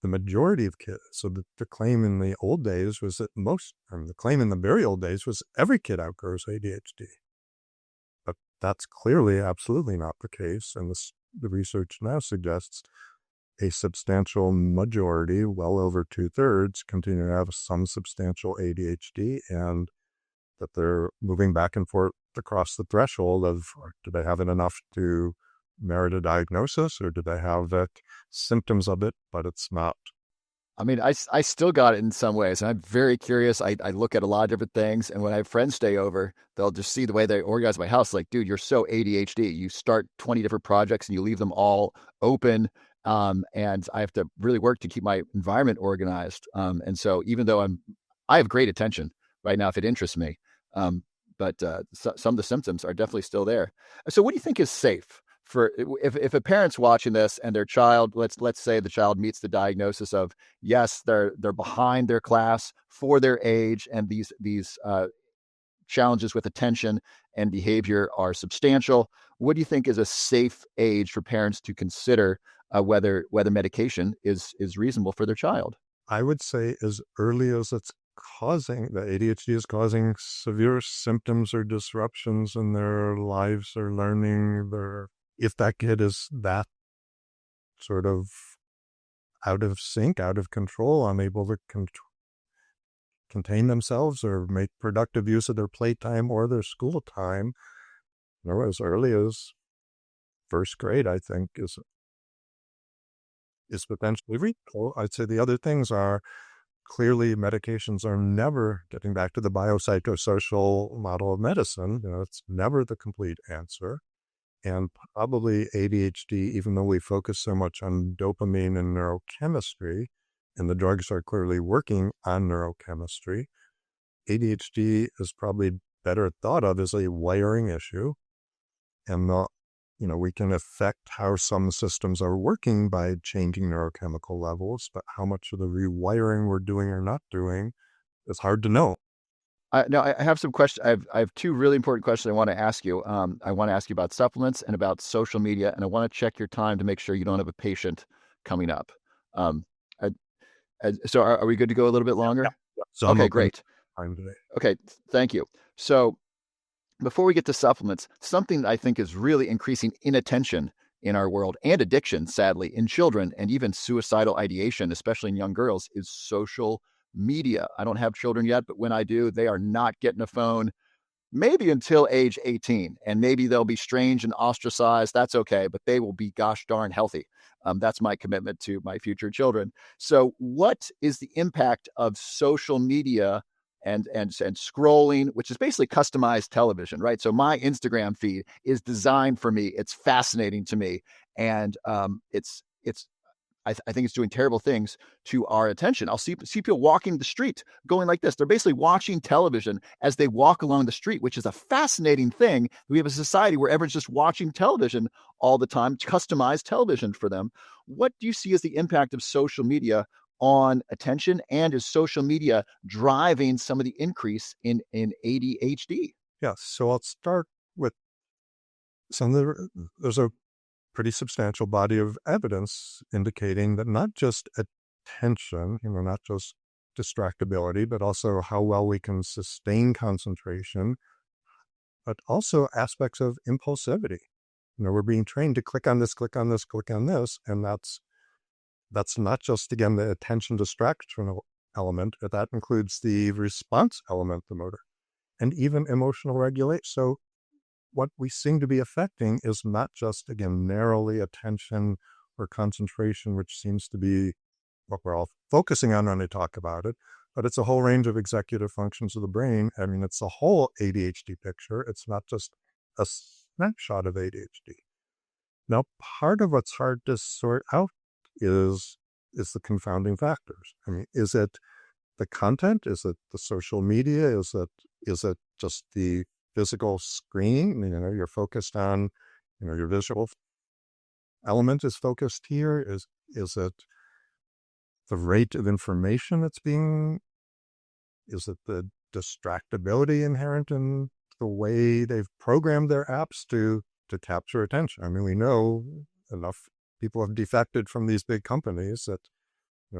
the majority of kids, so the claim in the old days was that the claim in the very old days was every kid outgrows ADHD. But that's clearly absolutely not the case. And the research now suggests a substantial majority, well over 2/3, continue to have some substantial ADHD, and that they're moving back and forth across the threshold of, do they have it enough to merit a diagnosis, or do they have the symptoms of it, but it's not? I still got it in some ways. And I'm very curious. I look at a lot of different things. And when I have friends stay over, they'll just see the way they organize my house. Like, dude, you're so ADHD. You start 20 different projects and you leave them all open. And I have to really work to keep my environment organized. And so even though I have great attention right now if it interests me, but some of the symptoms are definitely still there. So what do you think is safe for if a parent's watching this and their child, let's say the child meets the diagnosis of, yes, they're behind their class for their age, and these challenges with attention and behavior are substantial. What do you think is a safe age for parents to consider whether medication is reasonable for their child? I would say as early as the ADHD is causing severe symptoms or disruptions in their lives or learning. If that kid is that sort of out of sync, out of control, unable to contain themselves or make productive use of their playtime or their school time, as early as first grade, I think is potentially reasonable. I'd say the other things are, clearly medications are never, getting back to the biopsychosocial model of medicine, it's never the complete answer. And probably ADHD, even though we focus so much on dopamine and neurochemistry, and the drugs are clearly working on neurochemistry, ADHD is probably better thought of as a wiring issue. And we can affect how some systems are working by changing neurochemical levels, but how much of the rewiring we're doing or not doing is hard to know. I have some questions. I have two really important questions I want to ask you. I want to ask you about supplements and about social media, and I want to check your time to make sure you don't have a patient coming up. So are we good to go a little bit longer? Yeah. So okay, great. Time today. Okay, thank you. So before we get to supplements, something that I think is really increasing inattention in our world, and addiction, sadly, in children, and even suicidal ideation, especially in young girls, is social media. I don't have children yet, but when I do, they are not getting a phone maybe until age 18. And maybe they'll be strange and ostracized. That's okay, but they will be gosh darn healthy. That's my commitment to my future children. So what is the impact of social media and scrolling, which is basically customized television, right? So my Instagram feed is designed for me. It's fascinating to me. And I think it's doing terrible things to our attention. I'll see people walking the street going like this. They're basically watching television as they walk along the street, which is a fascinating thing. We have a society where everyone's just watching television all the time, customized television for them. What do you see as the impact of social media on attention? And is social media driving some of the increase in ADHD? Yes. So I'll start with there's a pretty substantial body of evidence indicating that not just attention, not just distractibility, but also how well we can sustain concentration, but also aspects of impulsivity. We're being trained to click on this, click on this, click on this, and that's not just, again, the attention distraction element, but that includes the response element, the motor, and even emotional regulation. So what we seem to be affecting is not just, again, narrowly attention or concentration, which seems to be what we're all focusing on when we talk about it, but it's a whole range of executive functions of the brain. I mean, it's a whole ADHD picture. It's not just a snapshot of ADHD. Now, part of what's hard to sort out is the confounding factors. I mean, is it the content? Is it the social media? Is it just the physical screen? You're focused on, your visual element is focused here. Is it the rate of information that's being, is it the distractibility inherent in the way they've programmed their apps to capture attention? I mean, we know enough people have defected from these big companies that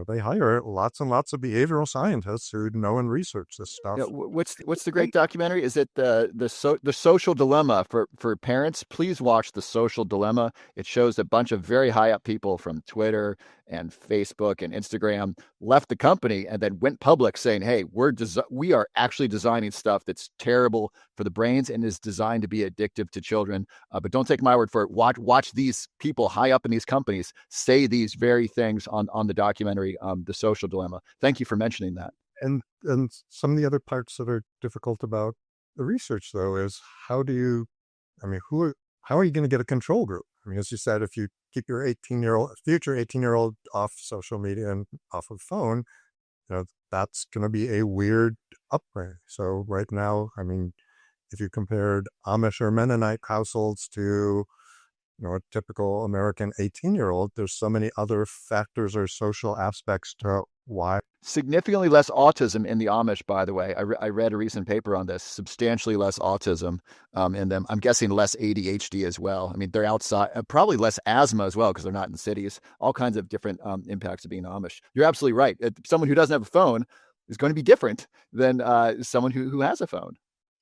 they hire lots and lots of behavioral scientists who know and research this stuff. Yeah, what's the great documentary? Is it the Social Dilemma for parents? Please watch The Social Dilemma. It shows a bunch of very high up people from Twitter and Facebook and Instagram left the company and then went public saying, "Hey, we are actually designing stuff that's terrible for the brains and is designed to be addictive to children." But don't take my word for it. Watch these people high up in these companies say these very things on the documentary, The Social Dilemma. Thank you for mentioning that. And some of the other parts that are difficult about the research, though, is how are you going to get a control group? I mean, as you said, if you keep your future 18-year-old off social media and off of phone, that's going to be a weird upbringing. So right now, I mean, if you compared Amish or Mennonite households to a typical American 18-year-old, there's so many other factors or social aspects to why. Significantly less autism in the Amish, by the way. I read a recent paper on this. Substantially less autism in them. I'm guessing less ADHD as well. I mean, they're outside, probably less asthma as well because they're not in cities. All kinds of different impacts of being Amish. You're absolutely right. Someone who doesn't have a phone is going to be different than someone who has a phone.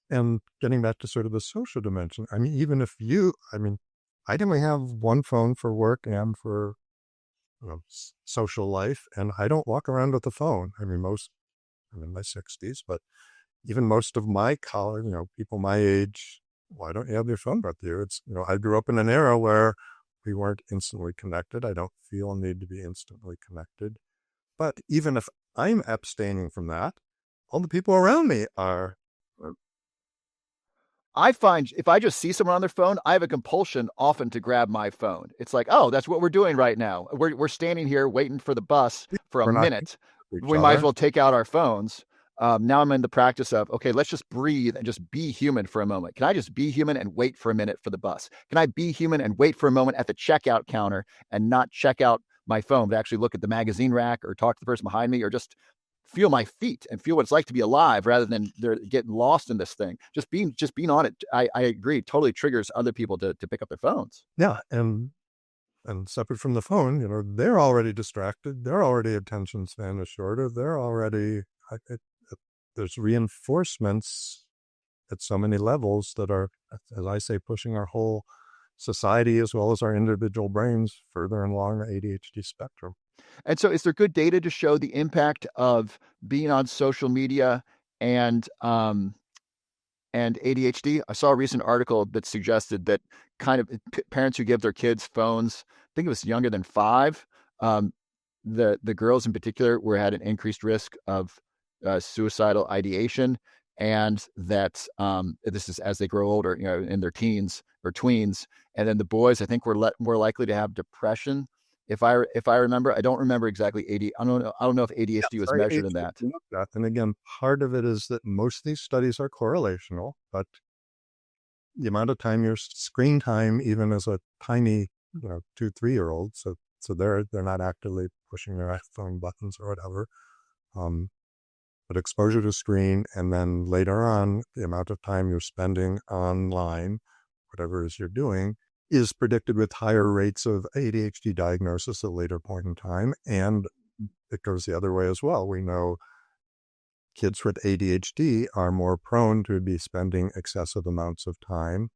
And getting back to sort of the social dimension, I mean, even if I only have one phone for work and for social life, and I don't walk around with a phone. I mean, I'm in my 60s, but even most of my college, people my age, why don't you have your phone with you? It's, I grew up in an era where we weren't instantly connected. I don't feel a need to be instantly connected. But even if I'm abstaining from that, all the people around me are. I find if I just see someone on their phone, I have a compulsion often to grab my phone. It's like, oh, that's what we're doing right now. We're standing here waiting for the bus for a minute. We might as well take out our phones. Now I'm in the practice of, okay, let's just breathe and just be human for a moment. Can I just be human and wait for a minute for the bus? Can I be human and wait for a moment at the checkout counter and not check out my phone, but actually look at the magazine rack or talk to the person behind me or just feel my feet and feel what it's like to be alive rather than they're getting lost in this thing. Just being on it. I agree. Totally triggers other people to pick up their phones. Yeah. And separate from the phone, they're already distracted. Their already attention span is shorter. They're already, there's reinforcements at so many levels that are, as I say, pushing our whole society as well as our individual brains further along the ADHD spectrum. And so is there good data to show the impact of being on social media and and ADHD. I saw a recent article that suggested that kind of parents who give their kids phones, I think it was younger than 5, the girls in particular were at an increased risk of suicidal ideation, and that this is as they grow older, in their teens or tweens. And then the boys, I think, were more likely to have depression. If I remember, I don't remember exactly I don't know if ADHD was measured in that. And again, part of it is that most of these studies are correlational, but the amount of time your screen time, even as a tiny, 2-3-year-old, so they're not actively pushing their iPhone buttons or whatever, but exposure to screen, and then later on, the amount of time you're spending online, whatever it is you're doing, is predicted with higher rates of ADHD diagnosis at a later point in time. And it goes the other way as well. We know kids with ADHD are more prone to be spending excessive amounts of time.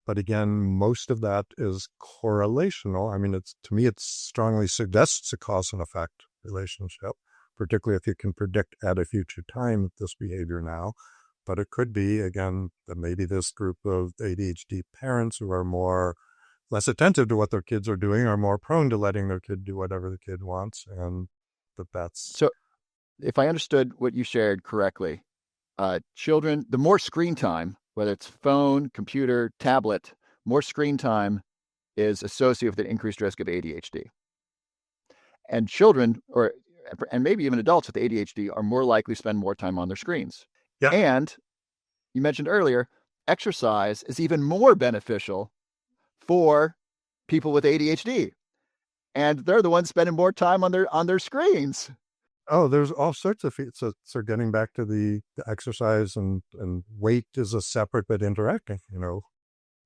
But again, most of that is correlational. I mean, to me, it strongly suggests a cause and effect relationship, particularly if you can predict at a future time this behavior now. But it could be, again, that maybe this group of ADHD parents who are less attentive to what their kids are doing are more prone to letting their kid do whatever the kid wants. And that's... So if I understood what you shared correctly, children, the more screen time, whether it's phone, computer, tablet, more screen time is associated with an increased risk of ADHD. And children, and maybe even adults with ADHD, are more likely to spend more time on their screens. Yeah. And you mentioned earlier, exercise is even more beneficial for people with ADHD. And they're the ones spending more time on their screens. Oh, there's all sorts of feats. So getting back to the exercise and weight is a separate but interacting.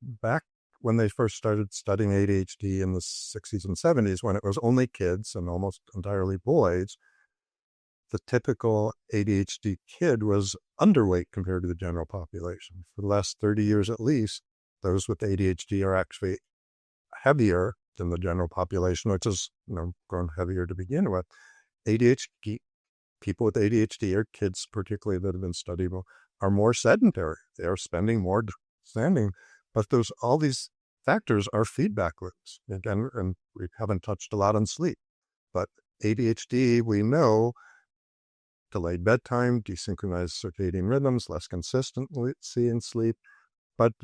Back when they first started studying ADHD in the 60s and 70s, when it was only kids and almost entirely boys, the typical ADHD kid was underweight compared to the general population. For the last 30 years at least, those with ADHD are actually heavier than the general population, which is grown heavier to begin with. ADHD, people with ADHD, or kids particularly that have been studied, are more sedentary. They are spending more standing, but all these factors are feedback loops. Again, and we haven't touched a lot on sleep, but ADHD, we know, delayed bedtime, desynchronized circadian rhythms, less consistency in sleep. But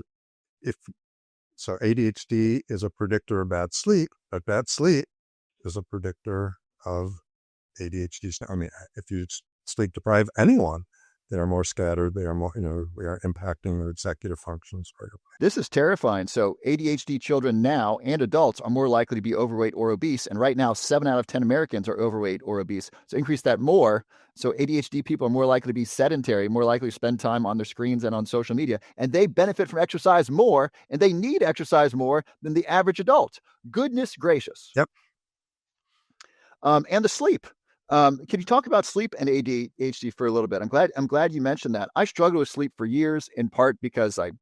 ADHD is a predictor of bad sleep, but bad sleep is a predictor of ADHD. I mean, if you sleep deprive anyone, they are more scattered. They are more, we are impacting their executive functions. This is terrifying. So ADHD children now and adults are more likely to be overweight or obese. And right now, 7 out of 10 Americans are overweight or obese. So increase that more. So ADHD people are more likely to be sedentary, more likely to spend time on their screens and on social media. And they benefit from exercise more, and they need exercise more than the average adult. Goodness gracious. Yep. And the sleep. Can you talk about sleep and ADHD for a little bit? I'm glad you mentioned that. I struggled with sleep for years, in part because I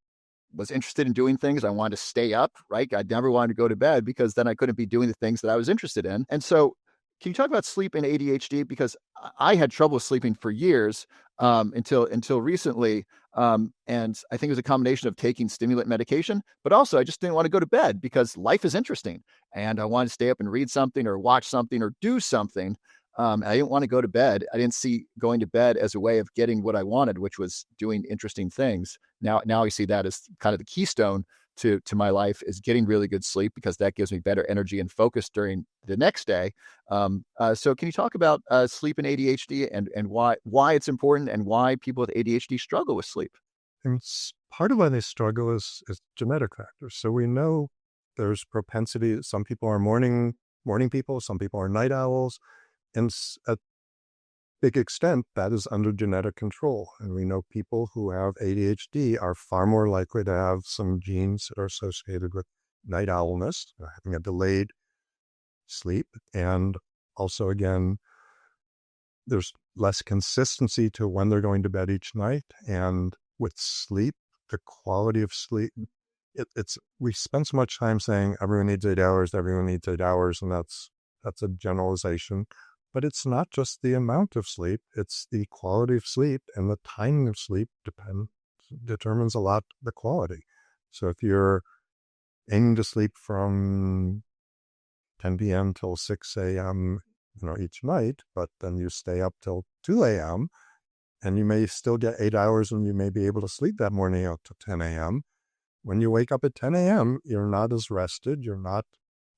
was interested in doing things. I wanted to stay up, right? I never wanted to go to bed because then I couldn't be doing the things that I was interested in. And so can you talk about sleep and ADHD? Because I had trouble sleeping for years until recently. And I think it was a combination of taking stimulant medication, but also I just didn't want to go to bed because life is interesting. And I wanted to stay up and read something or watch something or do something. I didn't want to go to bed. I didn't see going to bed as a way of getting what I wanted, which was doing interesting things. Now I see that as kind of the keystone to my life, is getting really good sleep, because that gives me better energy and focus during the next day. So can you talk about sleep and ADHD and why it's important and why people with ADHD struggle with sleep? And part of why they struggle is genetic factors. So we know there's propensity. Some people are morning people, some people are night owls. And at big extent, that is under genetic control. And we know people who have ADHD are far more likely to have some genes that are associated with night owlness, having a delayed sleep. And also, again, there's less consistency to when they're going to bed each night. And with sleep, the quality of sleep, we spend so much time saying everyone needs 8 hours, and that's a generalization. But it's not just the amount of sleep, it's the quality of sleep, and the timing of sleep determines a lot the quality. So if you're aiming to sleep from 10 p.m. till 6 a.m., each night, but then you stay up till 2 a.m., and you may still get 8 hours and you may be able to sleep that morning out to 10 a.m. When you wake up at 10 a.m., you're not as rested, you're not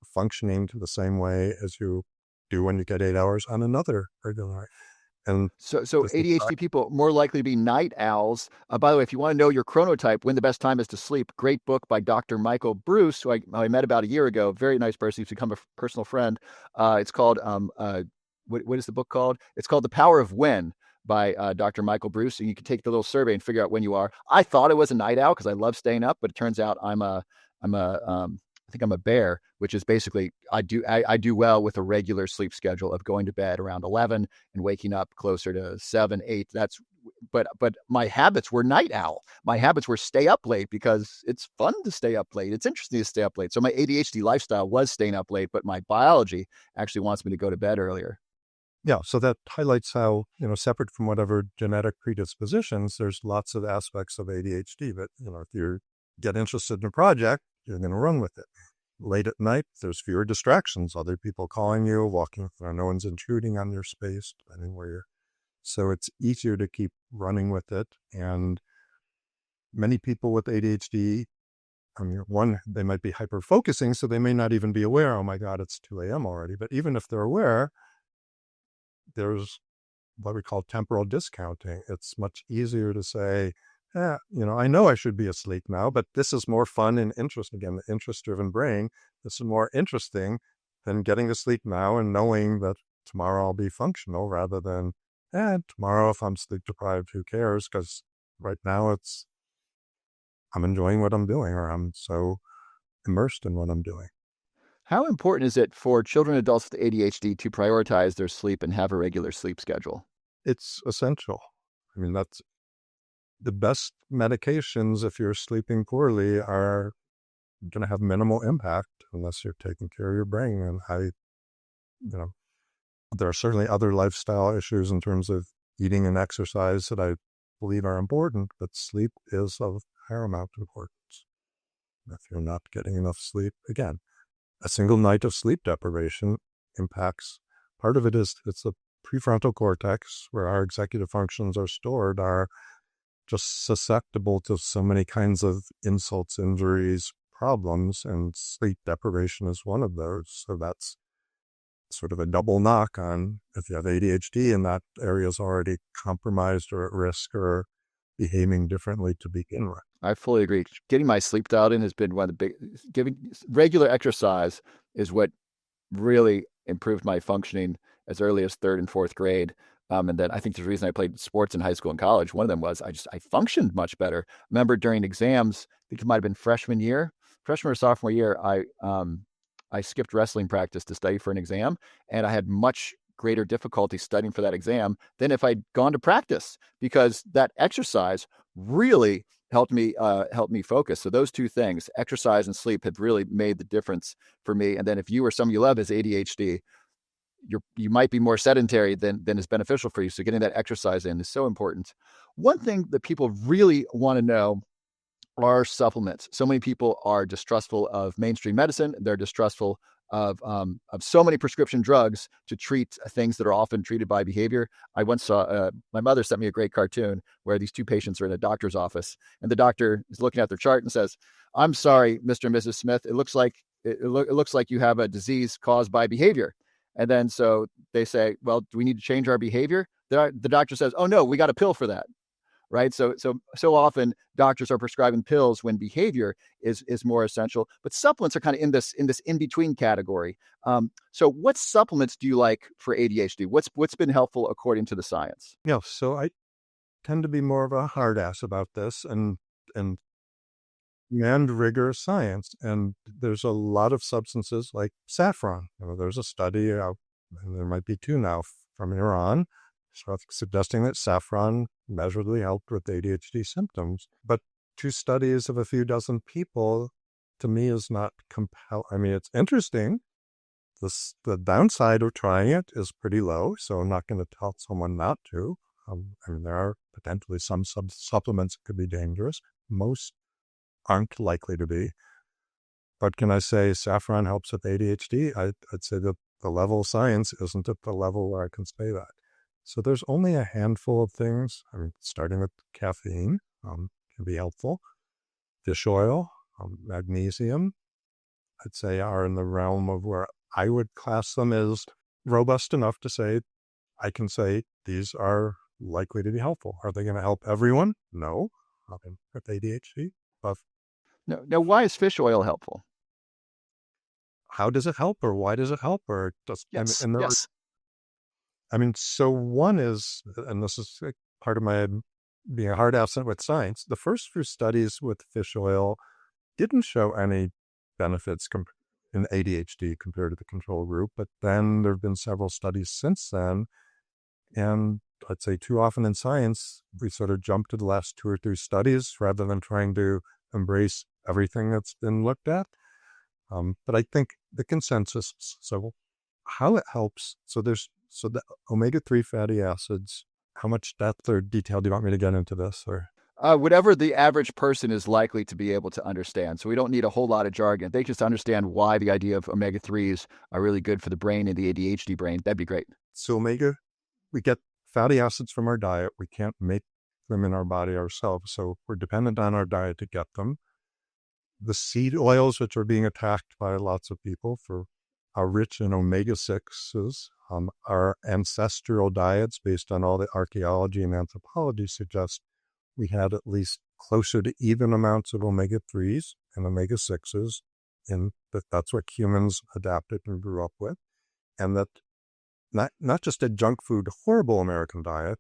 functioning to the same way as you do when you get 8 hours on another regular night. And So ADHD people more likely to be night owls. By the way, if you want to know your chronotype, when the best time is to sleep, great book by Dr. Michael Bruce, who I met about a year ago. Very nice person. He's become a personal friend. It's called, what is the book called? It's called The Power of When by Dr. Michael Bruce. And you can take the little survey and figure out when you are. I thought I was a night owl because I love staying up, but it turns out I think I'm a bear, which is basically I do well with a regular sleep schedule of going to bed around 11 and waking up closer to 7, 8. But my habits were night owl. My habits were stay up late because it's fun to stay up late. It's interesting to stay up late. So my ADHD lifestyle was staying up late, but my biology actually wants me to go to bed earlier. Yeah, so that highlights how, separate from whatever genetic predispositions, there's lots of aspects of ADHD. But, if you get interested in a project, you're going to run with it. Late at night, there's fewer distractions, other people calling you, walking, no one's intruding on your space, depending where you're. So it's easier to keep running with it. And many people with ADHD, one, they might be hyper-focusing, so they may not even be aware, oh my God, it's 2 a.m. already. But even if they're aware, there's what we call temporal discounting. It's much easier to say, I know I should be asleep now, but this is more fun and interesting. Again, the interest-driven brain, this is more interesting than getting to sleep now and knowing that tomorrow I'll be functional, rather than, tomorrow if I'm sleep deprived, who cares? Because right now I'm enjoying what I'm doing, or I'm so immersed in what I'm doing. How important is it for children and adults with ADHD to prioritize their sleep and have a regular sleep schedule? It's essential. That's the best medications, if you're sleeping poorly, are going to have minimal impact unless you're taking care of your brain. And there are certainly other lifestyle issues in terms of eating and exercise that I believe are important, but sleep is of paramount importance. If you're not getting enough sleep, again, a single night of sleep deprivation impacts, part of it is it's the prefrontal cortex where our executive functions are stored, are just susceptible to so many kinds of insults, injuries, problems, and sleep deprivation is one of those. So that's sort of a double knock on if you have ADHD and that area is already compromised or at risk or behaving differently to begin with. I fully agree. Getting my sleep dialed in has been one of the giving regular exercise is what really improved my functioning as early as 3rd and 4th grade. And then I think the reason I played sports in high school and college, one of them was I functioned much better. Remember during exams, I think it might have been freshman or sophomore year, I skipped wrestling practice to study for an exam, and I had much greater difficulty studying for that exam than if I'd gone to practice, because that exercise really helped me focus. So those two things, exercise and sleep, have really made the difference for me. And then if you or somebody you love has ADHD, you might be more sedentary than is beneficial for you. So getting that exercise in is so important. One thing that people really want to know are supplements. So many people are distrustful of mainstream medicine. They're distrustful of so many prescription drugs to treat things that are often treated by behavior. I once saw, my mother sent me a great cartoon where these two patients are in a doctor's office, and the doctor is looking at their chart and says, "I'm sorry, Mr. and Mrs. Smith, it looks like you have a disease caused by behavior." And then so they say, "Well, do we need to change our behavior?" The doctor says, "Oh no, we got a pill for that." Right. So often doctors are prescribing pills when behavior is more essential, but supplements are kind of in this in-between category. So what supplements do you like for ADHD? What's been helpful according to the science? Yeah. So I tend to be more of a hard ass about this and rigorous science. And there's a lot of substances like saffron. There's a study out, and there might be 2 now from Iran, suggesting that saffron measurably helped with ADHD symptoms. But 2 studies of a few dozen people, to me, is not compelling. It's interesting, The downside of trying it is pretty low, so I'm not going to tell someone not to. There are potentially some supplements that could be dangerous. Most aren't likely to be. But can I say saffron helps with ADHD? I'd say that the level of science isn't at the level where I can say that. So there's only a handful of things, starting with caffeine can be helpful. Fish oil, magnesium, I'd say are in the realm of where I would class them as robust enough to say, I can say these are likely to be helpful. Are they going to help everyone? No. With ADHD. But Now, why is fish oil helpful? How does it help, or why does it help, or just Yes. So one is, and this is part of my being a hard ass with science. The first few studies with fish oil didn't show any benefits in ADHD compared to the control group, but then there have been several studies since then, and I'd say too often in science we sort of jump to the last 2 or 3 studies rather than trying to embrace everything that's been looked at. But I think the consensus, so how it helps, so the omega-3 fatty acids, how much depth or detail do you want me to get into this? Or Whatever the average person is likely to be able to understand. So we don't need a whole lot of jargon. They just understand why the idea of omega-3s are really good for the brain and the ADHD brain. That'd be great. So we get fatty acids from our diet. We can't make them in our body ourselves, so we're dependent on our diet to get them. The seed oils, which are being attacked by lots of people are rich in omega-6s. Our ancestral diets, based on all the archaeology and anthropology, suggest we had at least closer to even amounts of omega-3s and omega-6s, and that's what humans adapted and grew up with. And that not just a junk food, horrible American diet,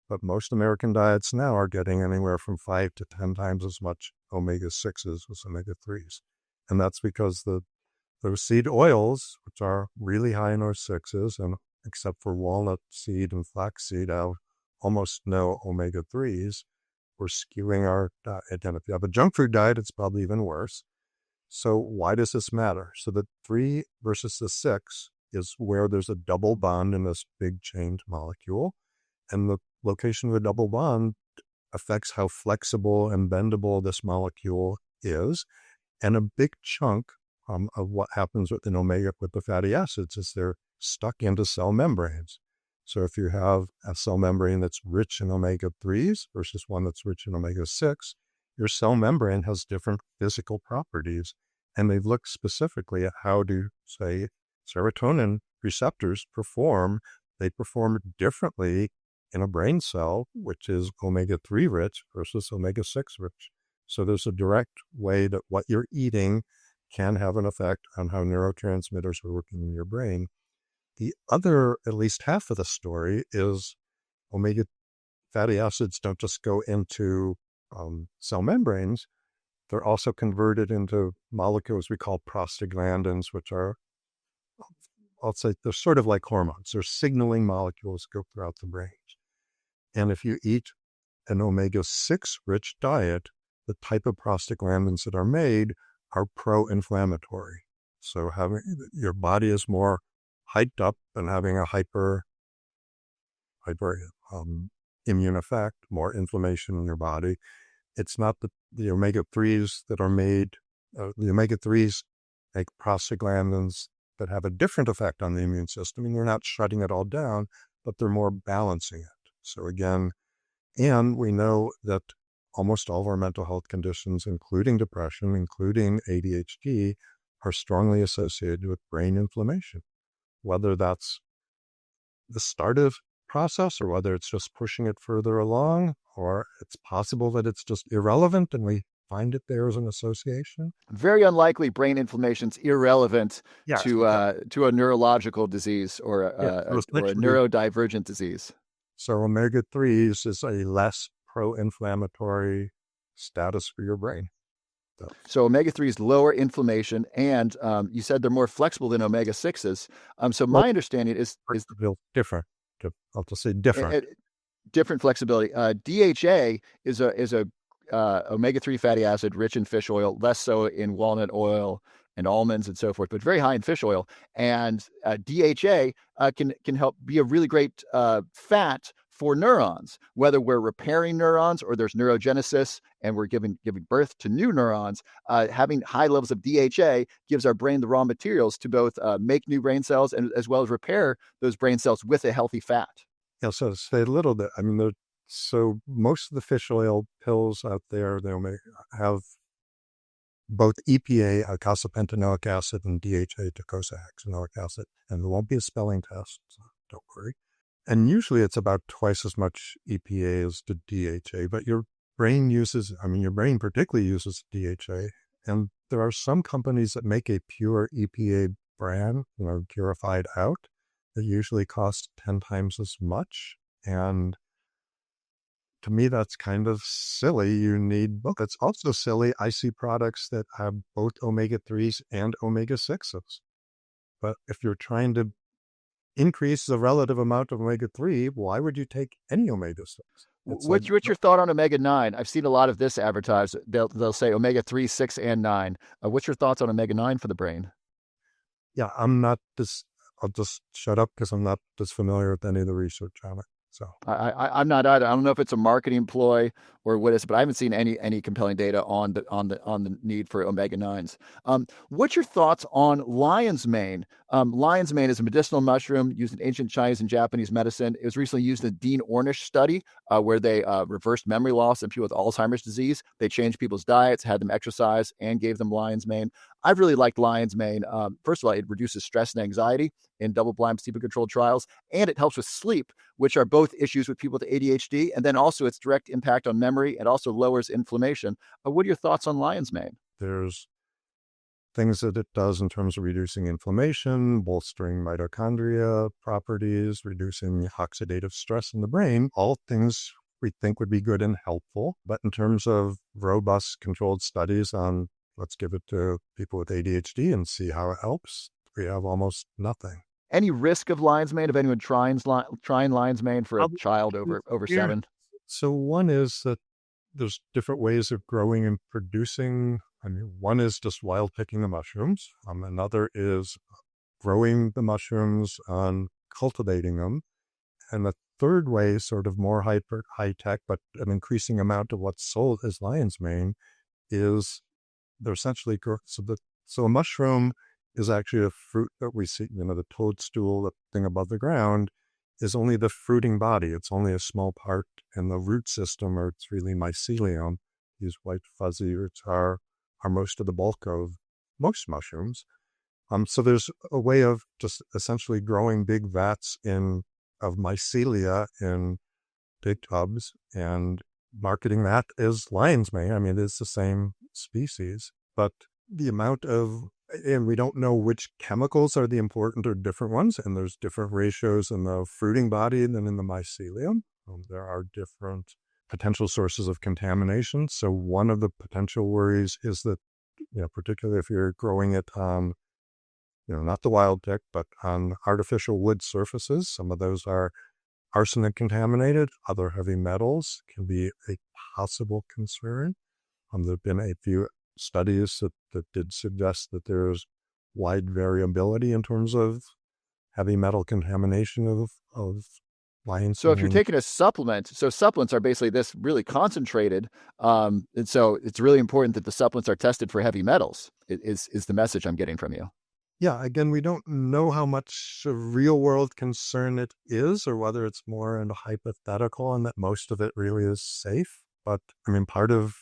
but most American diets now are getting anywhere from 5 to 10 times as much omega-6s as omega-3s. And that's because those seed oils, which are really high in those 6s, and except for walnut seed and flaxseed, have almost no omega-3s, we're skewing our diet. And if you have a junk food diet, it's probably even worse. So why does this matter? So the 3 versus the 6 is where there's a double bond in this big chained molecule. And the location of the double bond affects how flexible and bendable this molecule is. And a big chunk of what happens with the fatty acids is they're stuck into cell membranes. So if you have a cell membrane that's rich in omega-3s versus one that's rich in omega-6, your cell membrane has different physical properties. And they've looked specifically at how do, say, serotonin receptors perform. They perform differently in a brain cell, which is omega-3 rich versus omega-6 rich. So there's a direct way that what you're eating can have an effect on how neurotransmitters are working in your brain. The other, at least half of the story, is omega fatty acids don't just go into cell membranes. They're also converted into molecules we call prostaglandins, which are, I'll say, they're sort of like hormones. They're signaling molecules go throughout the brain. And if you eat an omega-6 rich diet, the type of prostaglandins that are made are pro-inflammatory. So having your body is more hyped up and having a hyper immune effect, more inflammation in your body. It's not the omega-3s that are made, the omega-3s make prostaglandins that have a different effect on the immune system, and you're not shutting it all down, but they're more balancing it. So again, and we know that almost all of our mental health conditions, including depression, including ADHD, are strongly associated with brain inflammation. Whether that's the start of process or whether it's just pushing it further along, or it's possible that it's just irrelevant and we find it there as an association. Very unlikely brain inflammation's irrelevant to a neurological disease or a neurodivergent disease. So omega-3s is a less pro-inflammatory status for your brain. So omega-3s lower inflammation, and you said they're more flexible than omega-6s. So my understanding is different. I'll just say different. Different flexibility. DHA is a omega-3 fatty acid rich in fish oil, less so in walnut oil and almonds and so forth, but very high in fish oil. And DHA can help be a really great fat for neurons, whether we're repairing neurons or there's neurogenesis and we're giving birth to new neurons. Having high levels of DHA gives our brain the raw materials to both make new brain cells and as well as repair those brain cells with a healthy fat. Yeah, so to say a little bit, I mean, so most of the fish oil pills out there, they may have both EPA, eicosapentaenoic acid, and DHA, docosahexaenoic acid, and there won't be a spelling test, so don't worry. And usually it's about twice as much EPA as the DHA, but your brain particularly uses DHA. And there are some companies that make a pure EPA brand, purified out, that usually costs 10 times as much. And to me, that's kind of silly. You need both. It's also silly. I see products that have both omega-3s and omega-6s. But if you're trying to increase the relative amount of omega-3, why would you take any omega-6? What's your thought on omega-9? I've seen a lot of this advertised. They'll say omega-3, 6, and 9. What's your thoughts on omega-9 for the brain? Yeah, I'll just shut up because I'm not as familiar with any of the research on it. So I'm not either. I don't know if it's a marketing ploy or what is, but I haven't seen any compelling data on the need for omega-9s. What's your thoughts on lion's mane? Lion's mane is a medicinal mushroom used in ancient Chinese and Japanese medicine. It was recently used in the Dean Ornish study where they reversed memory loss in people with Alzheimer's disease. They changed people's diets, had them exercise, and gave them lion's mane. I've really liked lion's mane. First of all, it reduces stress and anxiety in double-blind placebo-controlled trials, and it helps with sleep, which are both issues with people with ADHD, and then also its direct impact on memory. It also lowers inflammation. What are your thoughts on lion's mane? There's things that it does in terms of reducing inflammation, bolstering mitochondria properties, reducing oxidative stress in the brain, all things we think would be good and helpful. But in terms of robust controlled studies on let's give it to people with ADHD and see how it helps, we have almost nothing. Any risk of lion's mane, of anyone trying lion's mane for a child over 7? So one is that there's different ways of growing and producing. One is just wild picking the mushrooms. Another is growing the mushrooms and cultivating them. And the third way, sort of more high tech, but an increasing amount of what's sold as lion's mane, is they're essentially so a mushroom is actually a fruit that we see, the toadstool, the thing above the ground, is only the fruiting body. It's only a small part in the root system, or it's really mycelium. These white fuzzy roots are most of the bulk of most mushrooms. So there's a way of just essentially growing big vats of mycelia in big tubs and marketing that as lion's mane. It's the same species, but the amount of, and we don't know which chemicals are the important or different ones, and there's different ratios in the fruiting body than in the mycelium. There are different potential sources of contamination. So one of the potential worries is that, particularly if you're growing it on, not the wild tick, but on artificial wood surfaces, some of those are arsenic contaminated. Other heavy metals can be a possible concern. There have been a few studies that did suggest that there's wide variability in terms of heavy metal contamination of lion's So mane. if you're taking a supplement, so supplements are basically this really concentrated, and so it's really important that the supplements are tested for heavy metals, is the message I'm getting from you. Yeah, again, we don't know how much a real-world concern it is, or whether it's more into hypothetical and that most of it really is safe. But, part of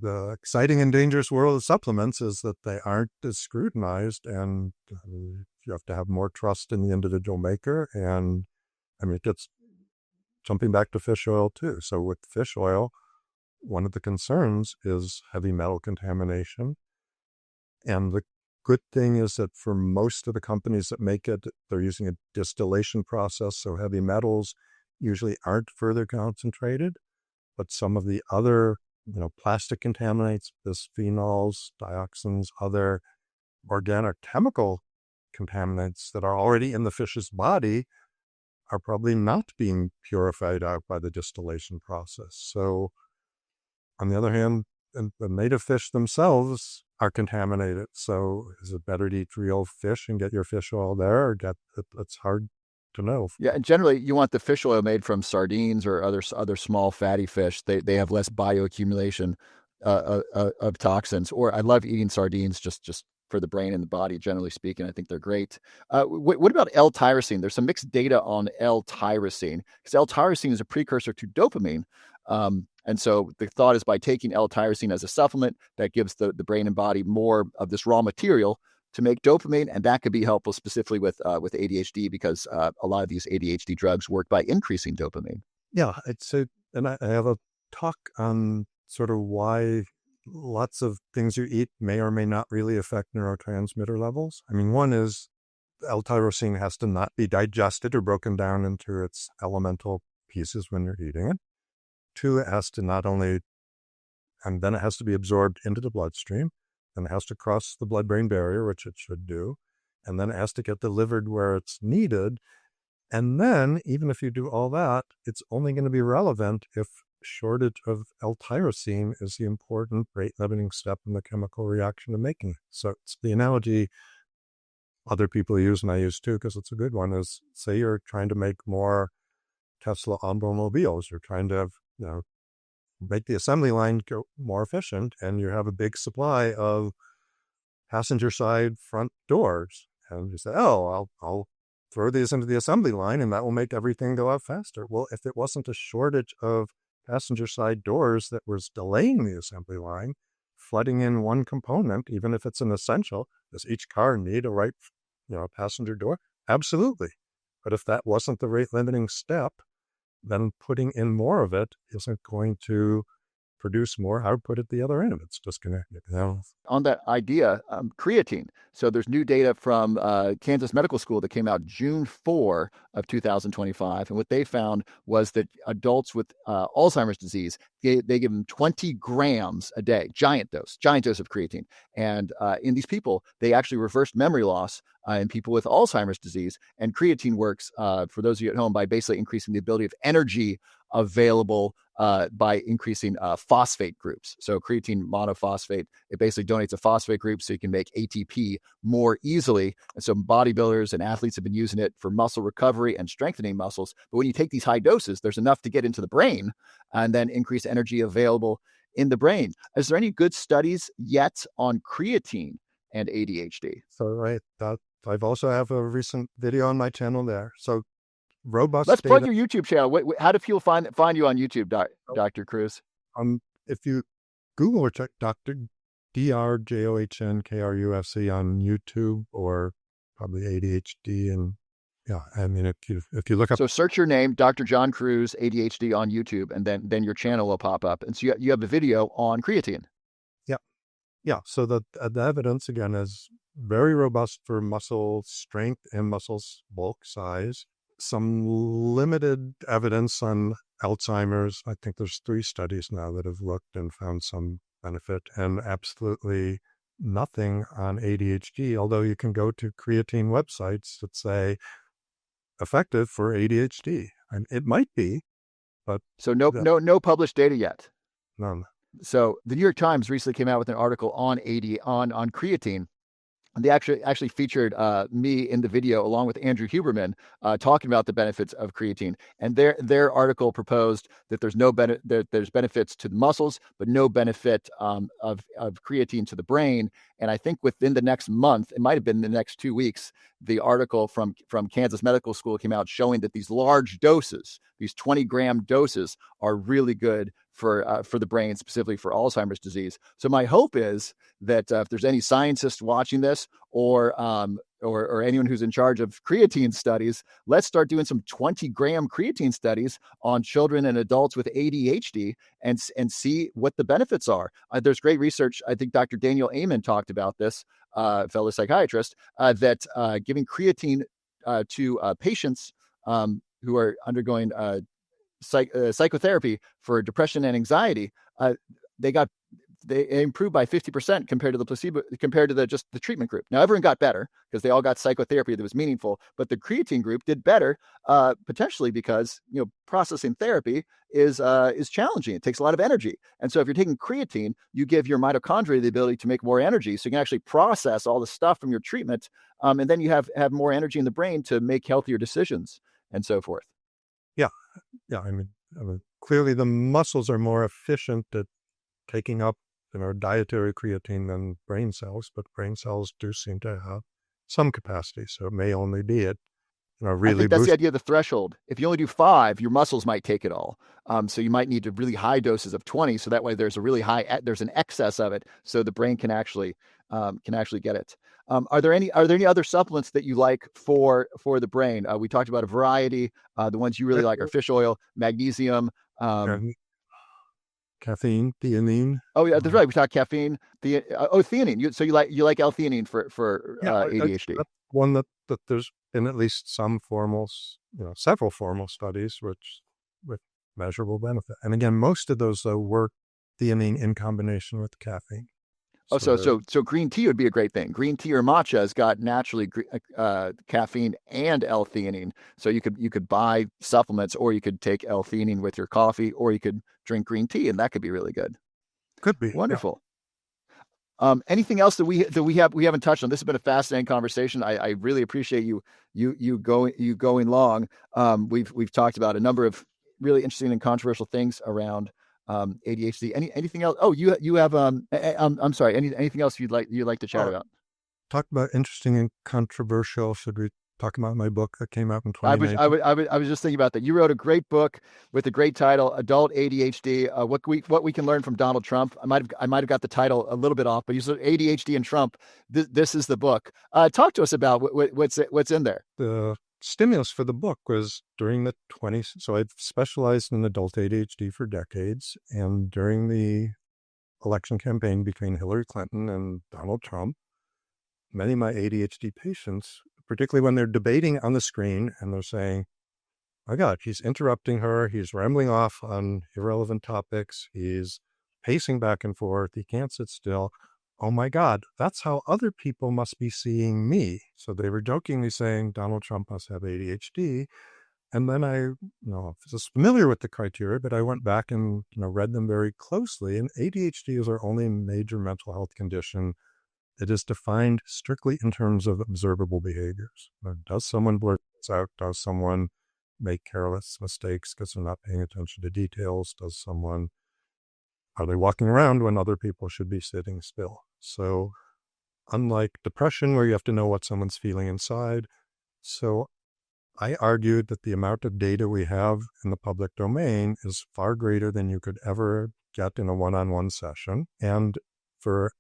the exciting and dangerous world of supplements is that they aren't as scrutinized, and you have to have more trust in the individual maker. And it gets jumping back to fish oil too. So with fish oil, one of the concerns is heavy metal contamination. And the good thing is that for most of the companies that make it, they're using a distillation process. So heavy metals usually aren't further concentrated, but some of the other plastic contaminants, bisphenols, dioxins, other organic chemical contaminants that are already in the fish's body are probably not being purified out by the distillation process. So on the other hand, the native fish themselves are contaminated. So is it better to eat real fish and get your fish oil there, or it's hard to know. Yeah, and generally you want the fish oil made from sardines or other small fatty fish. They have less bioaccumulation of toxins. Or I love eating sardines just for the brain and the body. Generally speaking, I think they're great. What about L-tyrosine? There's some mixed data on L-tyrosine because L-tyrosine is a precursor to dopamine. And so the thought is by taking L-tyrosine as a supplement, that gives the brain and body more of this raw material to make dopamine, and that could be helpful specifically with ADHD because a lot of these ADHD drugs work by increasing dopamine. Yeah, and I have a talk on sort of why lots of things you eat may or may not really affect neurotransmitter levels. I mean, one is L-tyrosine has to not be digested or broken down into its elemental pieces when you're eating it. Two, it has to not only, and then it has to be absorbed into the bloodstream, then it has to cross the blood-brain barrier, which it should do, and then it has to get delivered where it's needed. And then, even if you do all that, it's only going to be relevant if shortage of L-tyrosine is the important rate-limiting step in the chemical reaction of making it. So it's the analogy other people use, and I use too, because it's a good one, is say you're trying to make more Tesla automobiles. You're trying to have, make the assembly line go more efficient, and you have a big supply of passenger side front doors. And you say, oh, I'll throw these into the assembly line and that will make everything go out faster. Well, if it wasn't a shortage of passenger side doors that was delaying the assembly line, flooding in one component, even if it's an essential, does each car need a right, passenger door? Absolutely. But if that wasn't the rate limiting step, then putting in more of it isn't going to produce more output at the other end. It's disconnected. On that idea, creatine. So there's new data from Kansas Medical School that came out June 4 of 2025. And what they found was that adults with Alzheimer's disease, they give them 20 grams a day, giant dose of creatine. And in these people, they actually reversed memory loss in people with Alzheimer's disease. And creatine works, for those of you at home, by basically increasing the ability of energy available by increasing phosphate groups. So creatine monophosphate, it basically donates a phosphate group so you can make ATP more easily. And so bodybuilders and athletes have been using it for muscle recovery and strengthening muscles. But when you take these high doses, there's enough to get into the brain and then increase energy available in the brain. Is there any good studies yet on creatine and ADHD? So, right. I've also have a recent video on my channel there. So robust Let's data. plug your YouTube channel. How do people find you on YouTube, Dr. Kruse? If you Google or check Dr. DrJohnKruse on YouTube, or probably ADHD, and if you look up. So search your name, Dr. John Kruse, ADHD on YouTube, and then your channel will pop up. And so you have a video on creatine. Yeah. So the evidence again is very robust for muscle strength and muscle bulk size. Some limited evidence on Alzheimer's. I think there's 3 studies now that have looked and found some benefit, and absolutely nothing on ADHD, although you can go to creatine websites that say effective for ADHD. And it might be, but so no published data yet. None. So the New York Times recently came out with an article on creatine. And they actually featured me in the video along with Andrew Huberman talking about the benefits of creatine. And their article proposed that there's there's benefits to the muscles, but no benefit of creatine to the brain. And I think within the next month, it might have been the next 2 weeks, the article from Kansas Medical School came out showing that these large doses, these 20-gram doses, are really good for the brain, specifically for Alzheimer's disease. So my hope is that if there's any scientists watching this or anyone who's in charge of creatine studies, let's start doing some 20-gram creatine studies on children and adults with ADHD and see what the benefits are. There's great research. I think Dr. Daniel Amen talked about this, fellow psychiatrist, that giving creatine to patients who are undergoing psychotherapy for depression and anxiety, they got they improved by 50% compared to the placebo, compared to just the treatment group. Now everyone got better because they all got psychotherapy that was meaningful, but the creatine group did better, potentially because processing therapy is challenging. It takes a lot of energy, and so if you're taking creatine, you give your mitochondria the ability to make more energy, so you can actually process all the stuff from your treatment, and then you have more energy in the brain to make healthier decisions and so forth. Yeah. I mean, clearly the muscles are more efficient at taking up dietary creatine than brain cells, but brain cells do seem to have some capacity. So it may only be it, really I think that's the idea of the threshold. If you only do 5, your muscles might take it all. So you might need to really high doses of 20. So that way there's an excess of it. So the brain can actually get it. Are there any other supplements that you like for the brain? We talked about a variety. The ones you really like are fish oil, magnesium, caffeine, theanine. Oh yeah, that's right. We talked caffeine. Theanine. So you like L-theanine for ADHD. That's one that there's been at least some several formal studies with measurable benefit. And again, most of those though were theanine in combination with caffeine. So green tea would be a great thing. Green tea or matcha has got naturally caffeine and L-theanine. So you could buy supplements, or you could take L-theanine with your coffee, or you could drink green tea, and that could be really good. Could be wonderful. Yeah. Anything else that we haven't touched on? This has been a fascinating conversation. I really appreciate you going long. We've talked about a number of really interesting and controversial things around ADHD. Anything else? Oh, you have I'm sorry. Anything else you'd like to chat about? Talk about interesting and controversial. Should we talk about my book that came out in 2019? I was just thinking about that. You wrote a great book with a great title, Adult ADHD. What we can learn from Donald Trump. I might have got the title a little bit off, but you said ADHD and Trump. This is the book. Talk to us about what's in there. The stimulus for the book was during the 20s. So I've specialized in adult ADHD for decades. And during the election campaign between Hillary Clinton and Donald Trump, many of my ADHD patients, particularly when they're debating on the screen and they're saying, my God, he's interrupting her. He's rambling off on irrelevant topics. He's pacing back and forth. He can't sit still. Oh my God, that's how other people must be seeing me. So they were jokingly saying Donald Trump must have ADHD. And then I was familiar with the criteria, but I went back and read them very closely. And ADHD is our only major mental health condition that is defined strictly in terms of observable behaviors. Does someone blurt things out? Does someone make careless mistakes because they're not paying attention to details? Are they walking around when other people should be sitting still? So unlike depression, where you have to know what someone's feeling inside, so I argued that the amount of data we have in the public domain is far greater than you could ever get in a one-on-one session. And for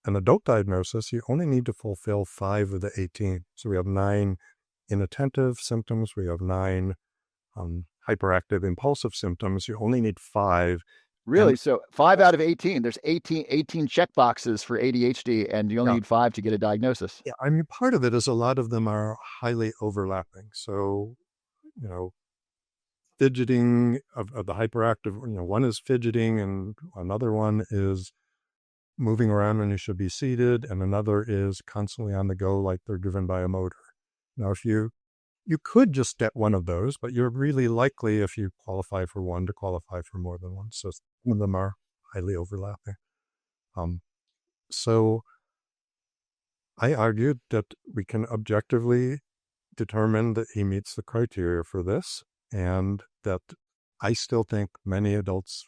an adult diagnosis, you only need to fulfill 5 of the 18. So we have 9 inattentive symptoms. We have 9 hyperactive impulsive symptoms. You only need 5. Really? So 5 out of 18. There's 18 check boxes for ADHD, and you only need 5 to get a diagnosis. Yeah, I mean, part of it is a lot of them are highly overlapping. So, fidgeting of the hyperactive, one is fidgeting and another one is moving around when you should be seated, and another is constantly on the go like they're driven by a motor. Now, if you could just get one of those, but you're really likely, if you qualify for one, to qualify for more than one. So some of them are highly overlapping. So I argued that we can objectively determine that he meets the criteria for this, and that I still think many adults,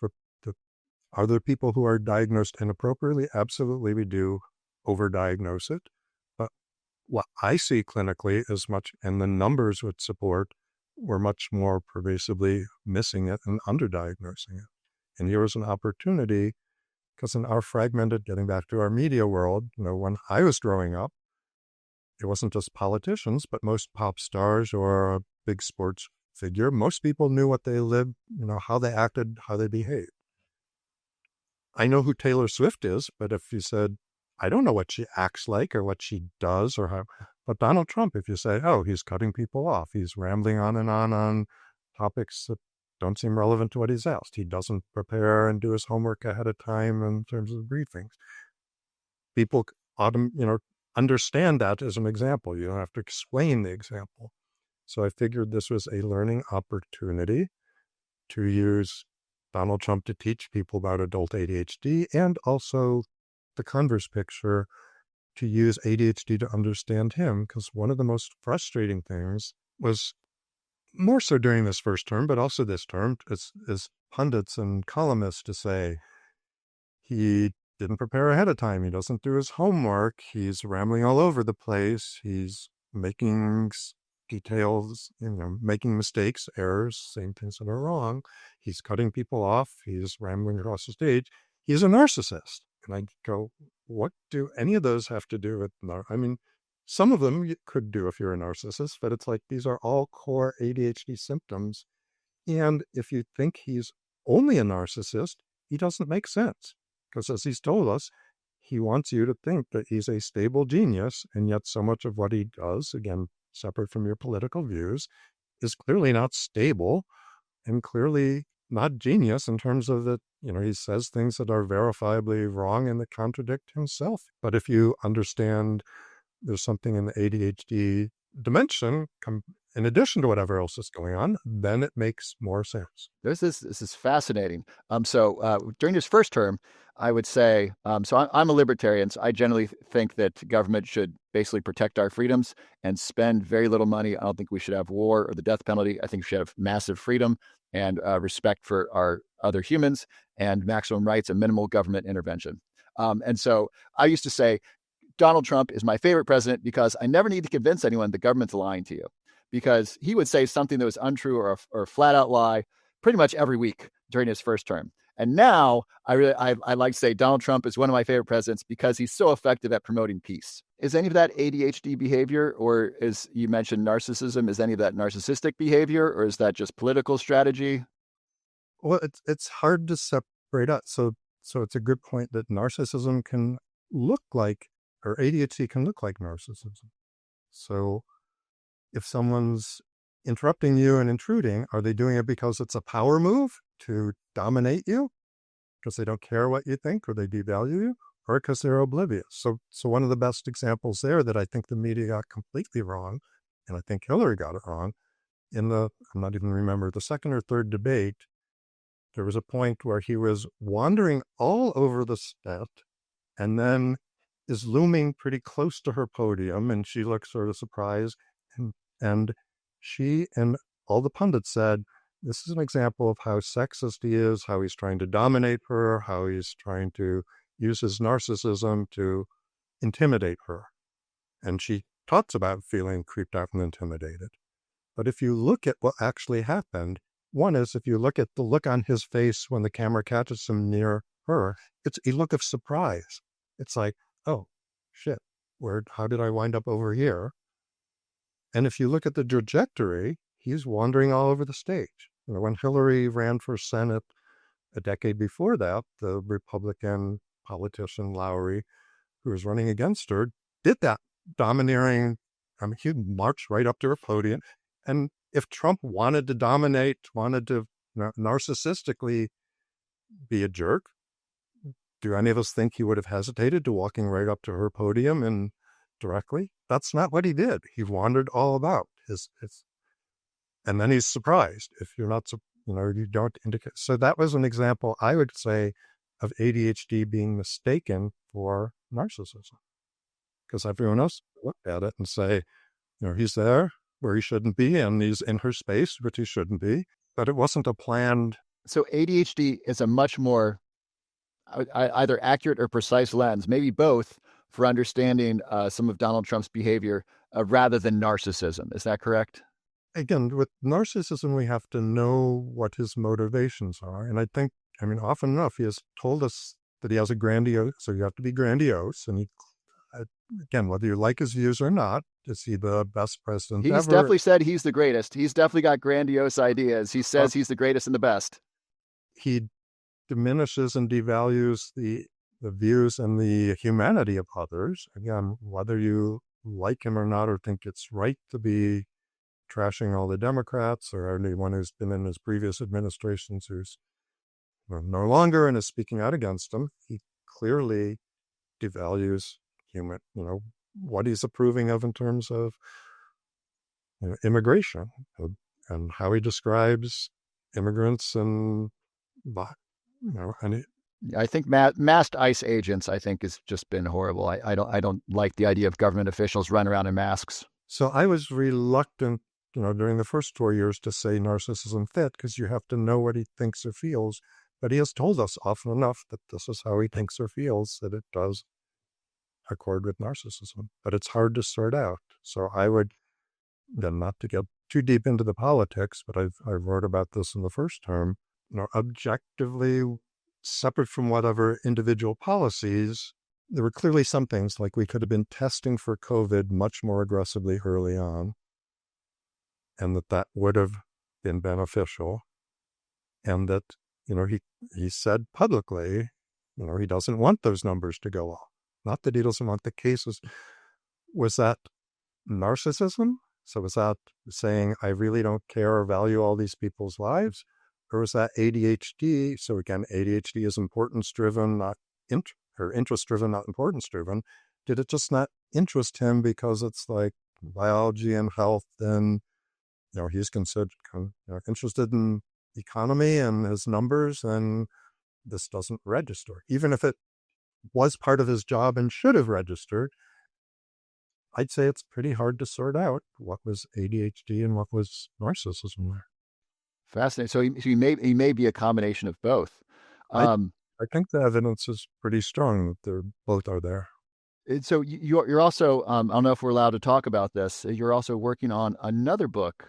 are there people who are diagnosed inappropriately? Absolutely, we do overdiagnose it. But what I see clinically is much, and the numbers would support, we're much more pervasively missing it and underdiagnosing it. And here was an opportunity, because in our fragmented, getting back to our media world, when I was growing up, it wasn't just politicians, but most pop stars or a big sports figure. Most people knew what they lived, how they acted, how they behaved. I know who Taylor Swift is, but if you said, I don't know what she acts like or what she does or how, but Donald Trump, if you say, oh, he's cutting people off, he's rambling on and on topics that don't seem relevant to what he's asked. He doesn't prepare and do his homework ahead of time in terms of briefings. People understand that as an example. You don't have to explain the example. So I figured this was a learning opportunity to use Donald Trump to teach people about adult ADHD, and also the converse picture to use ADHD to understand him, because one of the most frustrating things was, more so during this first term, but also this term, is pundits and columnists to say, he didn't prepare ahead of time, he doesn't do his homework, he's rambling all over the place, he's making details, making mistakes, errors, saying things that are wrong, he's cutting people off, he's rambling across the stage, he's a narcissist. And I go, what do any of those have to do with, some of them you could do if you're a narcissist, but it's like these are all core ADHD symptoms. And if you think he's only a narcissist, he doesn't make sense. Because as he's told us, he wants you to think that he's a stable genius, and yet so much of what he does, again, separate from your political views, is clearly not stable and clearly not genius in terms of that, he says things that are verifiably wrong and that contradict himself. But if you understand there's something in the ADHD dimension, in addition to whatever else is going on, then it makes more sense. This is fascinating. So during his first term, I would say, so I'm a libertarian, so I generally think that government should basically protect our freedoms and spend very little money. I don't think we should have war or the death penalty. I think we should have massive freedom and respect for our other humans and maximum rights and minimal government intervention. And so I used to say, Donald Trump is my favorite president because I never need to convince anyone the government's lying to you, because he would say something that was untrue or a flat out lie pretty much every week during his first term. And now I like to say Donald Trump is one of my favorite presidents because he's so effective at promoting peace. Is any of that ADHD behavior, or is, you mentioned narcissism, is any of that narcissistic behavior, or is that just political strategy? Well, it's hard to separate out. So it's a good point that narcissism can look like, or ADHD can look like narcissism. So if someone's interrupting you and intruding, are they doing it because it's a power move to dominate you, because they don't care what you think or they devalue you, or because they're oblivious? So one of the best examples there that I think the media got completely wrong, and I think Hillary got it wrong, I'm not even remember, the second or third debate, there was a point where he was wandering all over the stage and then is looming pretty close to her podium, and she looks sort of surprised, and she and all the pundits said, this is an example of how sexist he is, how he's trying to dominate her, how he's trying to use his narcissism to intimidate her. And she talks about feeling creeped out and intimidated. But if you look at what actually happened, one is, if you look at the look on his face when the camera catches him near her, it's a look of surprise. It's like, oh, shit, how did I wind up over here? And if you look at the trajectory, he's wandering all over the stage. When Hillary ran for Senate a decade before that, the Republican politician Lowry, who was running against her, did that domineering. He marched right up to her podium. And if Trump wanted to dominate, wanted to narcissistically be a jerk, do any of us think he would have hesitated to walking right up to her podium and directly? That's not what he did. He wandered all about his and then he's surprised if you're not, you don't indicate. So that was an example, I would say, of ADHD being mistaken for narcissism, because everyone else looked at it and say, he's there where he shouldn't be, and he's in her space, which he shouldn't be, but it wasn't a planned. So ADHD is a much more either accurate or precise lens, maybe both, for understanding some of Donald Trump's behavior rather than narcissism. Is that correct? Again, with narcissism, we have to know what his motivations are. And I think, often enough, he has told us that he has a grandiose, so you have to be grandiose. And again, whether you like his views or not, is he the best president ever? He's definitely said he's the greatest. He's definitely got grandiose ideas. He says he's the greatest and the best. He diminishes and devalues the views and the humanity of others. Again, whether you like him or not, or think it's right to be trashing all the Democrats or anyone who's been in his previous administrations who's no longer and is speaking out against him. He clearly devalues human, what he's approving of in terms of immigration and how he describes immigrants and, and I think masked ICE agents, I think, has just been horrible. I don't like the idea of government officials running around in masks. So I was reluctant, during the first 4 years to say narcissism fit, because you have to know what he thinks or feels. But he has told us often enough that this is how he thinks or feels, that it does accord with narcissism. But it's hard to sort out. So I would, then not to get too deep into the politics, but I wrote about this in the first term, objectively separate from whatever individual policies, there were clearly some things like we could have been testing for COVID much more aggressively early on, and that would have been beneficial. And that, he said publicly, he doesn't want those numbers to go up. Not that he doesn't want the cases. Was that narcissism? So was that saying, I really don't care or value all these people's lives? Or was that ADHD? So again, ADHD is importance-driven, not interest-driven, not importance-driven. Did it just not interest him because it's like biology and health, and he's considered interested in economy and his numbers, and this doesn't register. Even if it was part of his job and should have registered, I'd say it's pretty hard to sort out what was ADHD and what was narcissism there. Fascinating. So he may be a combination of both. I think the evidence is pretty strong that they're both are there. So you're also, I don't know if we're allowed to talk about this. You're also working on another book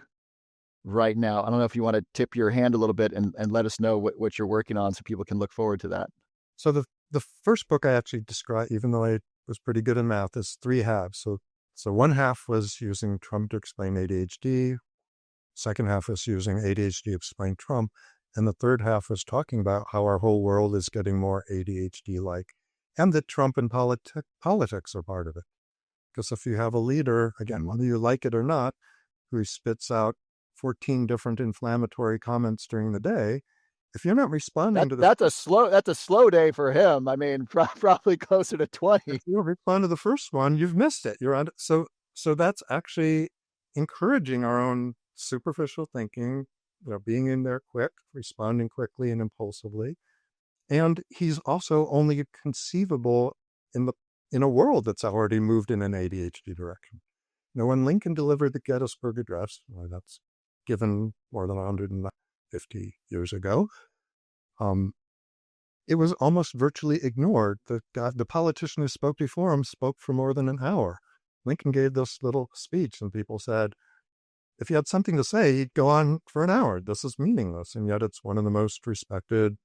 right now. I don't know if you want to tip your hand a little bit and let us know what you're working on so people can look forward to that. So the first book I actually described, even though I was pretty good in math, is 3 halves. So one half was using Trump to explain ADHD. Second half is using ADHD to explain Trump. And the third half was talking about how our whole world is getting more ADHD-like, and that Trump and politics are part of it. Because if you have a leader, again, whether you like it or not, who spits out 14 different inflammatory comments during the day, if you're not responding to that's a slow day for him. I mean, probably closer to 20. If you don't respond to the first one, you've missed it. You're on. So that's actually encouraging our own superficial thinking, being in there quick, responding quickly and impulsively. And he's also only conceivable in a world that's already moved in an ADHD direction. When Lincoln delivered the Gettysburg Address, that's given more than 150 years ago, it was almost virtually ignored. The politician who spoke before him spoke for more than an hour. Lincoln gave this little speech, and people said, if he had something to say, he'd go on for an hour. This is meaningless, and yet it's one of the most respected,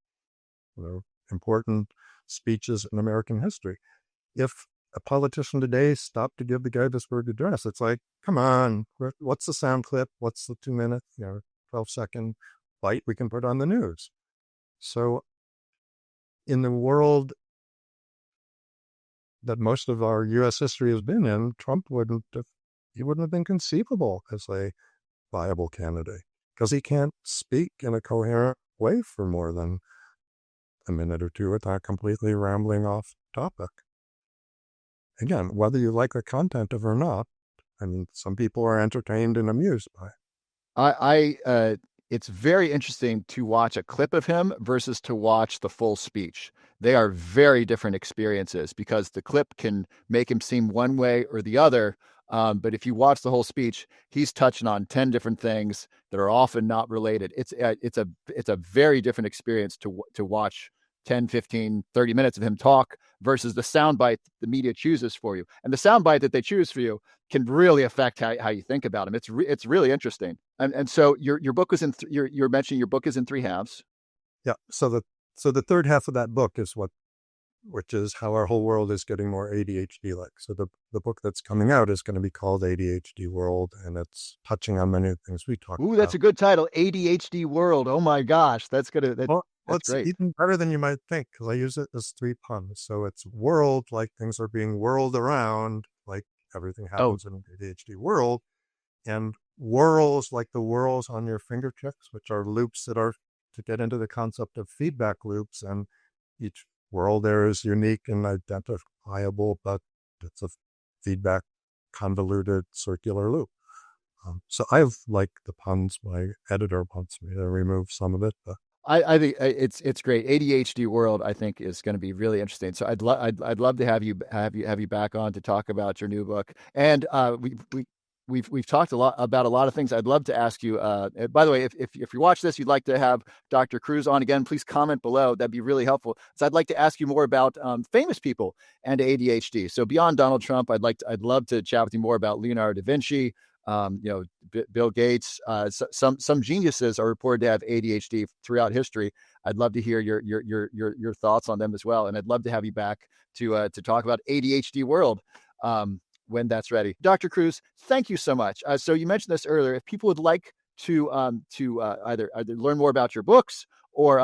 important speeches in American history. If a politician today stopped to give the Gettysburg Address, it's like, come on, what's the sound clip? What's the 2-minute, 12-second bite we can put on the news? So in the world that most of our U.S. history has been in, Trump wouldn't have been conceivable as a viable candidate, because he can't speak in a coherent way for more than a minute or two without completely rambling off topic. Again, whether you like the content of it or not, some people are entertained and amused by it. It's very interesting to watch a clip of him versus to watch the full speech. They are very different experiences, because the clip can make him seem one way or the other. But if you watch the whole speech, he's touching on 10 different things that are often not related. It's a very different experience to watch 10, 15, 30 minutes of him talk versus the soundbite the media chooses for you. And the soundbite that they choose for you can really affect how you think about him. It's really interesting. And so your book was you're mentioning your book is in 3 halves. Yeah. So the third half of that book is which is how our whole world is getting more ADHD-like. So the book that's coming out is going to be called ADHD World, and it's touching on many of the things we talked about. Ooh, that's a good title, ADHD World. Oh my gosh, that's great. It's even better than you might think, because I use it as 3 puns. So it's world, like things are being whirled around, like everything happens in an ADHD world, and whirls like the whirls on your fingertips, which are loops that are to get into the concept of feedback loops. And each whirl there is unique and identifiable, but it's a feedback convoluted circular loop. So I like the puns. My editor wants me to remove some of it, but I think it's great. ADHD world, I think, is going to be really interesting. So I'd love to have you back on to talk about your new book. And we've talked a lot about a lot of things. I'd love to ask you. By the way, if you watch this, you'd like to have Dr. Kruse on again, please comment below. That'd be really helpful. So I'd like to ask you more about famous people and ADHD. So beyond Donald Trump, I'd love to chat with you more about Leonardo da Vinci. Bill Gates, some geniuses are reported to have ADHD throughout history. I'd love to hear your thoughts on them as well, and I'd love to have you back to talk about ADHD world when that's ready. Dr. Kruse, thank you so much. So you mentioned this earlier. If people would like to either learn more about your books or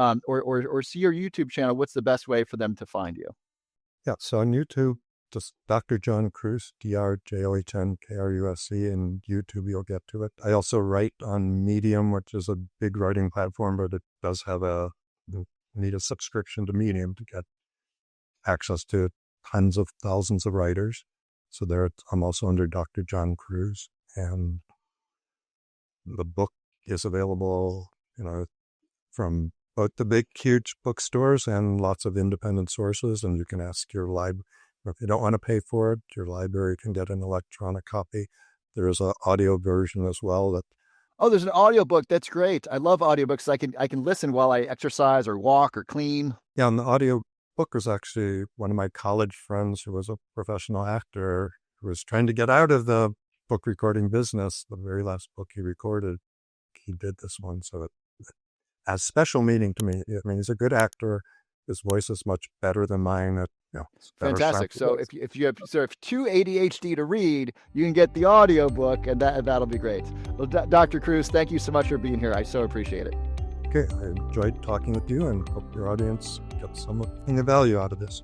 see your YouTube channel, what's the best way for them to find you? Yeah, so on YouTube, just Dr. John Kruse, DrJohnKruse, and YouTube, you'll get to it. I also write on Medium, which is a big writing platform, but it does have you need a subscription to Medium to get access to tens of thousands of writers. So there, I'm also under Dr. John Kruse, and the book is available, from both the big, huge bookstores and lots of independent sources, and you can ask your library. If you don't want to pay for it, your library can get an electronic copy. There is an audio version as well. There's an audiobook. That's great. I love audiobooks. I can listen while I exercise or walk or clean. Yeah, and the audio book was actually one of my college friends who was a professional actor who was trying to get out of the book recording business. The very last book he recorded, he did this one. So it has special meaning to me. I mean, he's a good actor. His voice is much better than mine. Fantastic. So if you have too ADHD to read, you can get the audio book, and that'll be great. Well, Dr. Kruse, thank you so much for being here. I so appreciate it. Okay, I enjoyed talking with you and hope your audience gets something of value out of this.